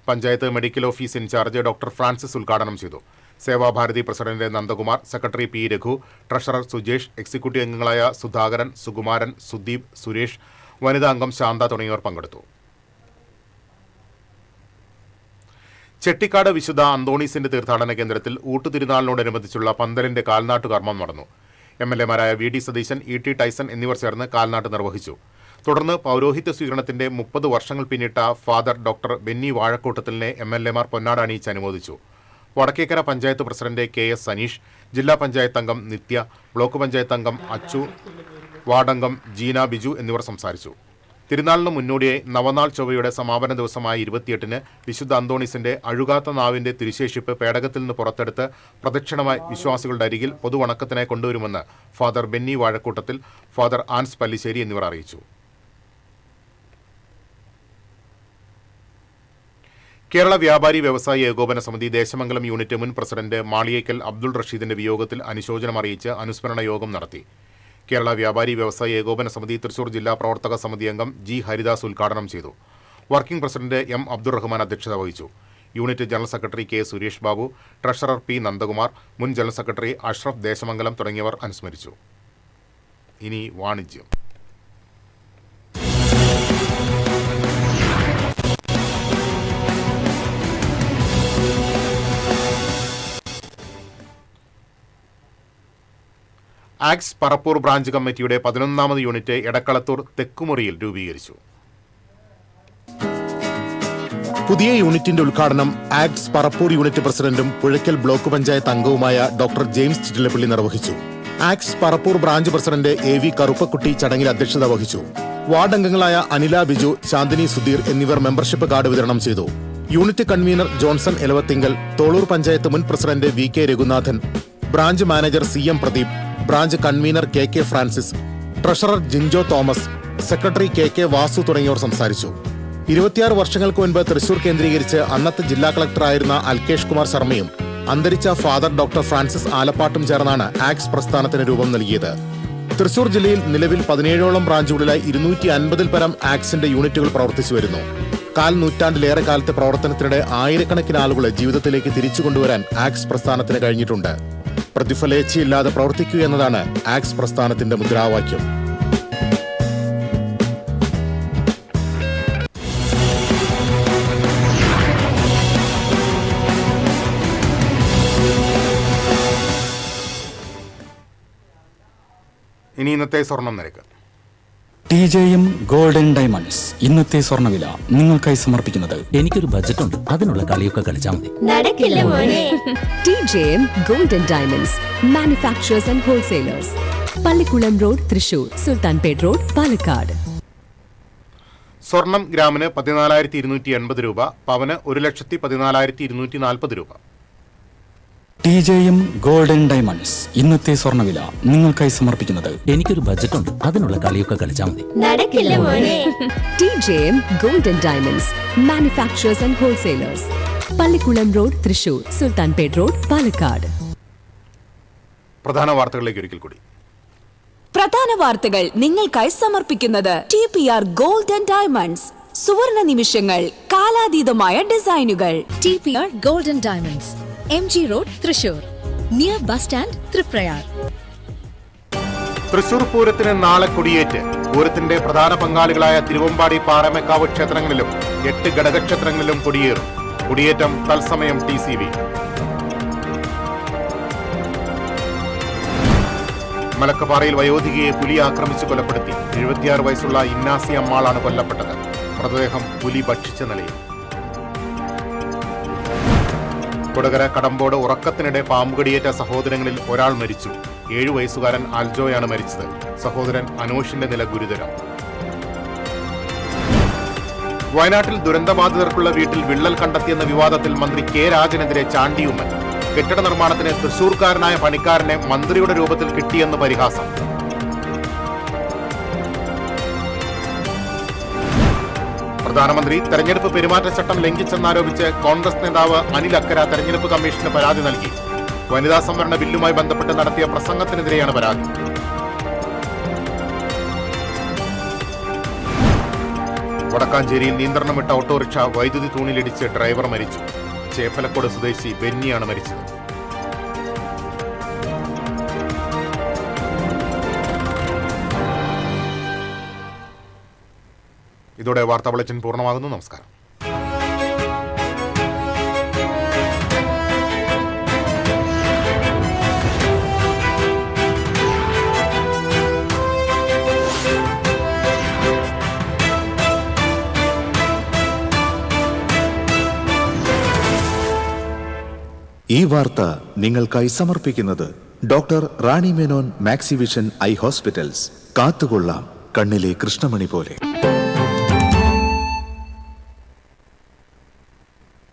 Speaker 2: Panchayat medical office in charge doctor Francis ഉദ്ഘാടനം ചെയ്തു. Sevabharathi president Nandakumar, secretary P Raghu, treasurer Sujesh, executive അംഗങ്ങളായ സുധാകരൻ, സുകുമാരൻ, സുദീപ്, സുരേഷ്, വനിതാ അംഗം ശാന്ത തുടങ്ങിയവർ പങ്കെടുത്തു. ചെട്ടിക്കാട് വിശുദ്ധ അന്തോണീസിന്റെ തീർത്ഥാടന കേന്ദ്രത്തിൽ ഊട്ടുതിരുനാളിനോടനുബന്ധിച്ചുള്ള പന്തലിന്റെ കാൽനാട്ടു കർമ്മം നടന്നു. MLA-മാരായ VD സതീശൻ, ET ടൈസൺ എന്നിവർ ചേർന്ന് കാൽനാട്ട് നിർവഹിച്ചു. തുടർന്ന് പൗരോഹിത്യ സ്വീകരണത്തിന്റെ 30 വർഷങ്ങൾ പിന്നിട്ട ഫാദർ ഡോക്ടർ ബെന്നി വാഴക്കൂട്ടത്തിലിനെ MLA-മാർ പൊന്നാട അണിയിച്ച് അനുമോദിച്ചു. വടക്കേക്കര പഞ്ചായത്ത് പ്രസിഡന്റ് KS സനീഷ്, ജില്ലാ പഞ്ചായത്ത് അംഗം നിത്യ, ബ്ലോക്ക് പഞ്ചായത്ത് അംഗം അച്ചു, വാർഡംഗം ജീന ബിജു എന്നിവർ സംസാരിച്ചു. തിരുനാളിന് മുന്നോടിയായി നവനാൾ ചൊവ്വയുടെ സമാപന ദിവസമായ 28-ന് വിശുദ്ധ അന്തോണീസിന്റെ അഴുകാത്ത നാവിന്റെ തിരുശേഷിപ്പ് പേടകത്തിൽ നിന്ന് പുറത്തെടുത്ത് പ്രദക്ഷിണമായി വിശ്വാസികളുടെ അരികിൽ പൊതുവണക്കത്തിനായി കൊണ്ടുവരുമെന്ന് ഫാദർ ബെന്നി വാഴക്കൂട്ടത്തിൽ, ഫാദർ ആൻസ് പല്ലിശ്ശേരി എന്നിവർ അറിയിച്ചു. കേരള വ്യാപാരി വ്യവസായി ഏകോപന സമിതി ദേശമംഗലം യൂണിറ്റ് മുൻ പ്രസിഡന്റ് മാളിയേക്കൽ അബ്ദുൾ റഷീദിന്റെ വിയോഗത്തിൽ അനുശോചനം അറിയിച്ച് അനുസ്മരണ യോഗം നടത്തി. കേരള വ്യാപാരി വ്യവസായി ഏകോപന സമിതി തൃശൂർ ജില്ലാ പ്രവർത്തക സമിതി അംഗം G ഹരിദാസ് ഉദ്ഘാടനം ചെയ്തു. വർക്കിംഗ് പ്രസിഡന്റ് M അബ്ദുറഹ്മാൻ അധ്യക്ഷത വഹിച്ചു. Unit general secretary K Suresh Babu, treasurer P Nandakumar, മുൻ ജനറൽ സെക്രട്ടറി അഷ്റഫ് ദേശമംഗലം തുടങ്ങിയവർ അനുസ്മരിച്ചു. ഇനി വാണിജ്യം. ആക്സ് പറപ്പൂർ ബ്രാഞ്ച് കമ്മിറ്റിയുടെ 11ാമത് യൂണിറ്റ് എടക്കളത്തൂർ തെക്കുമുറിയിൽ രൂപീകരിച്ചു.
Speaker 5: പുതിയ യൂണിറ്റിന്റെ ഉദ്ഘാടനം ആക്ട്സ് പറപ്പൂർ യൂണിറ്റ് പ്രസിഡന്റും പുഴയ്ക്കൽ ബ്ലോക്ക് പഞ്ചായത്ത് അംഗവുമായ ഡോക്ടർ ജെയിംസ് ചിറ്റിലപ്പള്ളി നിർവഹിച്ചു. Acts Parappur branch president AV കറുപ്പക്കുട്ടി ചടങ്ങിൽ അധ്യക്ഷത വഹിച്ചു. വാർഡ് അംഗങ്ങളായ അനില ബിജു, ചാന്ദിനി സുധീർ എന്നിവർ മെമ്പർഷിപ്പ് കാർഡ് വിതരണം ചെയ്തു. Unit convener Johnson Elavathingal, Tholur panchayat മുൻ president VK Raghunathan, branch manager CM Pradeep, branch convener KK Francis, treasurer Jinjo Thomas, secretary KK Vasu തുടങ്ങിയവർ സംസാരിച്ചു. 26 വർഷങ്ങൾക്ക് മുൻപ് തൃശൂർ കേന്ദ്രീകരിച്ച് അന്നത്തെ ജില്ലാ കളക്ടറായിരുന്ന അൽകേഷ് കുമാർ ശർമ്മയും അന്തരിച്ച ഫാദർ ഡോക്ടർ ഫ്രാൻസിസ് ആലപ്പാട്ടും ചേർന്നാണ് ആക്ട്സ് പ്രസ്ഥാനത്തിന് രൂപം നൽകിയത്. തൃശൂർ ജില്ലയിൽ നിലവിൽ 17ഓളം ബ്രാഞ്ചുകളിലായി 250-ൽ പരം ആക്ട്സിന്റെ യൂണിറ്റുകൾ പ്രവർത്തിച്ചു വരുന്നു. കാൽ നൂറ്റാണ്ടിലേറെ കാലത്തെ പ്രവർത്തനത്തിനിടെ ആയിരക്കണക്കിന് ആളുകളെ ജീവിതത്തിലേക്ക് തിരിച്ചു കൊണ്ടുവരാൻ ആക്ട്സ് പ്രസ്ഥാനത്തിന് കഴിഞ്ഞിട്ടുണ്ട്. പ്രതിഫലേച്ഛയില്ലാതെ പ്രവർത്തിക്കുക എന്നതാണ് ആക്ട്സ് പ്രസ്ഥാനത്തിന്റെ മുദ്രാവാക്യം.
Speaker 2: ഇനി ഇന്നത്തെ സ്വർണം നിരക്ക്.
Speaker 12: TJM ഗോൾഡൻ ഡയമണ്ട്സ് ഇന്നത്തെ സ്വർണ്ണവില നിങ്ങൾക്കായി സമർപ്പിക്കുന്നത്
Speaker 13: എനിക്കൊരു ബജറ്റ് ഉണ്ട്, അതിനുള്ള കളിയൊക്കെ കളിച്ചാൽ മതി.
Speaker 4: നടക്കില്ല മോനെ. TJM golden diamonds manufacturers and wholesalers, Pallikulam road, Thrissur, Sultanpet road, Palakkad.
Speaker 2: സ്വർണം ഗ്രാമിന് 14,280 രൂപ, പവന് 1,14,240 രൂപ.
Speaker 12: TJM ഗോൾഡൻ ഡയമണ്ട്സ് ഇന്നത്തെ സ്വർണ്ണവില നിങ്ങൾക്കായി സമർപ്പിക്കുന്നത്
Speaker 13: എനിക്കൊരു ബജറ്റ് ഉണ്ട്, അതിനുള്ള കളിയൊക്കെ കളിച്ചാൽ മതി.
Speaker 4: നടക്കില്ല മോനെ. TJM golden diamonds manufacturers and wholesalers, Pallikulam road, Thrissur, Sultanpet road, Palakkad.
Speaker 2: പ്രധാന വാർത്തകളിലേക്ക് ഒരിക്കൽ കൂടി.
Speaker 3: പ്രധാന വാർത്തകൾ നിങ്ങൾക്കായി സമർപ്പിക്കുന്നത് TPR ഗോൾഡ് ആൻഡ് ഡയമണ്ട്സ്. സുവർണ നിമിഷങ്ങൾ, കാലാതീതമായ ഡിസൈനുകൾ.
Speaker 4: TPR golden diamonds, MG road, Thrissur, near bus stand, Triprayar.
Speaker 2: Thrissur പൂരത്തിന് നാളെ കൊടിയേറ്റ്. പൂരത്തിന്റെ പ്രധാന പങ്കാളികളായ തിരുവമ്പാടി, പാറമേക്കാവ് ക്ഷേത്രങ്ങളിലും 8 ഘടകക്ഷേത്രങ്ങളിലും കൊടിയേറും. കൊടിയേറ്റം തത്സമയം TCV. മലക്കപ്പാറയിൽ വയോധികയെ പുലി ആക്രമിച്ച് കൊലപ്പെടുത്തി. 76 വയസ്സുള്ള ഇന്നാസി അമ്മാളാണ് കൊല്ലപ്പെട്ടത്. മൃതദേഹം പുലി ഭക്ഷിച്ച നിലയിൽ. കൊടകര കടമ്പോട് ഉറക്കത്തിനിടെ പാമ്പുകടിയേറ്റ സഹോദരങ്ങളിൽ ഒരാൾ മരിച്ചു. 7 വയസ്സുകാരൻ അൽജോയാണ് മരിച്ചത്. സഹോദരൻ അനോഷിന്റെ നില ഗുരുതരം. വയനാട്ടിൽ ദുരന്തബാധിതർക്കുള്ള വീട്ടിൽ വിള്ളൽ കണ്ടെത്തിയെന്ന വിവാദത്തിൽ മന്ത്രി K രാജനെതിരെ ചാണ്ടിയുമ്മൻ. കെട്ടിട നിർമ്മാണത്തിന് തൃശൂർക്കാരനായ പണിക്കാരനെ മന്ത്രിയുടെ രൂപത്തിൽ കിട്ടിയെന്ന് പരിഹാസം. പ്രധാനമന്ത്രി തെരഞ്ഞെടുപ്പ് പെരുമാറ്റച്ചട്ടം ലംഘിച്ചെന്നാരോപിച്ച് കോൺഗ്രസ് നേതാവ് അനിൽ അക്കര തെരഞ്ഞെടുപ്പ് കമ്മീഷന് പരാതി നൽകി. വനിതാ സംവരണ ബില്ലുമായി ബന്ധപ്പെട്ട് നടത്തിയ പ്രസംഗത്തിനെതിരെയാണ് പരാതി. വടക്കാഞ്ചേരിയിൽ നിയന്ത്രണം വിട്ട ഓട്ടോറിക്ഷ വൈദ്യുതി തൂണിലിടിച്ച് ഡ്രൈവർ മരിച്ചു. ചേപ്പലക്കോട് സ്വദേശി ബെന്നിയാണ് മരിച്ചത്. ഇതോടെ വാർത്താ ബുള്ളറ്റിൻ പൂർണ്ണമാകുന്നു. നമസ്കാരം.
Speaker 1: ഈ വാർത്ത നിങ്ങൾക്കായി സമർപ്പിക്കുന്നത് doctor Rani Menon Maxivision I hospitals. കാത്തുകൊള്ളാം കണ്ണിലെ കൃഷ്ണമണി പോലെ.